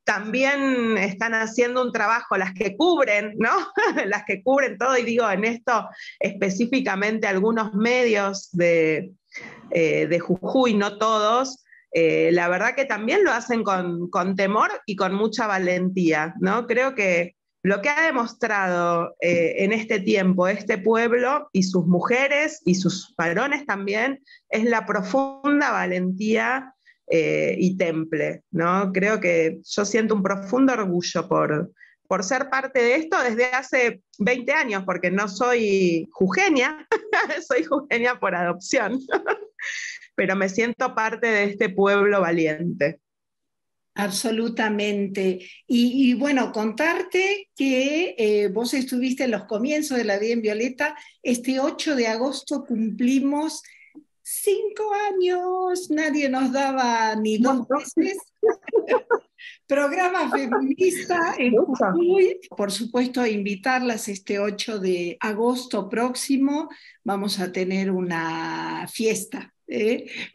también están haciendo un trabajo, las que cubren, ¿no? Las que cubren todo, y digo en esto específicamente algunos medios de Jujuy, no todos, la verdad que también lo hacen con temor y con mucha valentía, ¿no? Creo que lo que ha demostrado en este tiempo este pueblo y sus mujeres y sus varones también es la profunda valentía y temple, ¿no? Creo que yo siento un profundo orgullo por ser parte de esto desde hace 20 años, porque no soy jujeña, soy jujeña por adopción. pero me siento parte de este pueblo valiente. Absolutamente. Y bueno, contarte que vos estuviste en los comienzos de La Vida en Violeta. Este 8 de agosto cumplimos 5 años, nadie nos daba ni 2 meses. Programa feminista en Jujuy. Por supuesto, invitarlas este 8 de agosto próximo. Vamos a tener una fiesta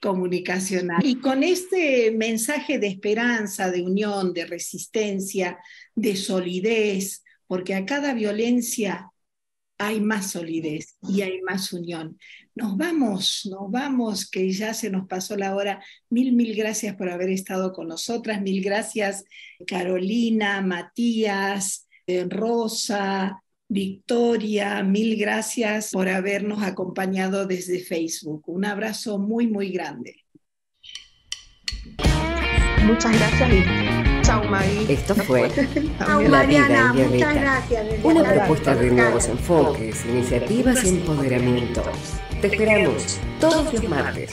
comunicacional. Y con este mensaje de esperanza, de unión, de resistencia, de solidez, porque a cada violencia hay más solidez y hay más unión. Nos vamos, que ya se nos pasó la hora. Mil gracias por haber estado con nosotras. Mil gracias, Carolina, Matías, Rosa, Victoria. Mil gracias por habernos acompañado desde Facebook. Un abrazo muy grande. Muchas gracias y chau, Maggie. Esto fue Chau, La Mariana, Vida en muchas Violeta. gracias. Una propuesta de nuevos enfoques, iniciativas y empoderamiento. Te esperamos todos los martes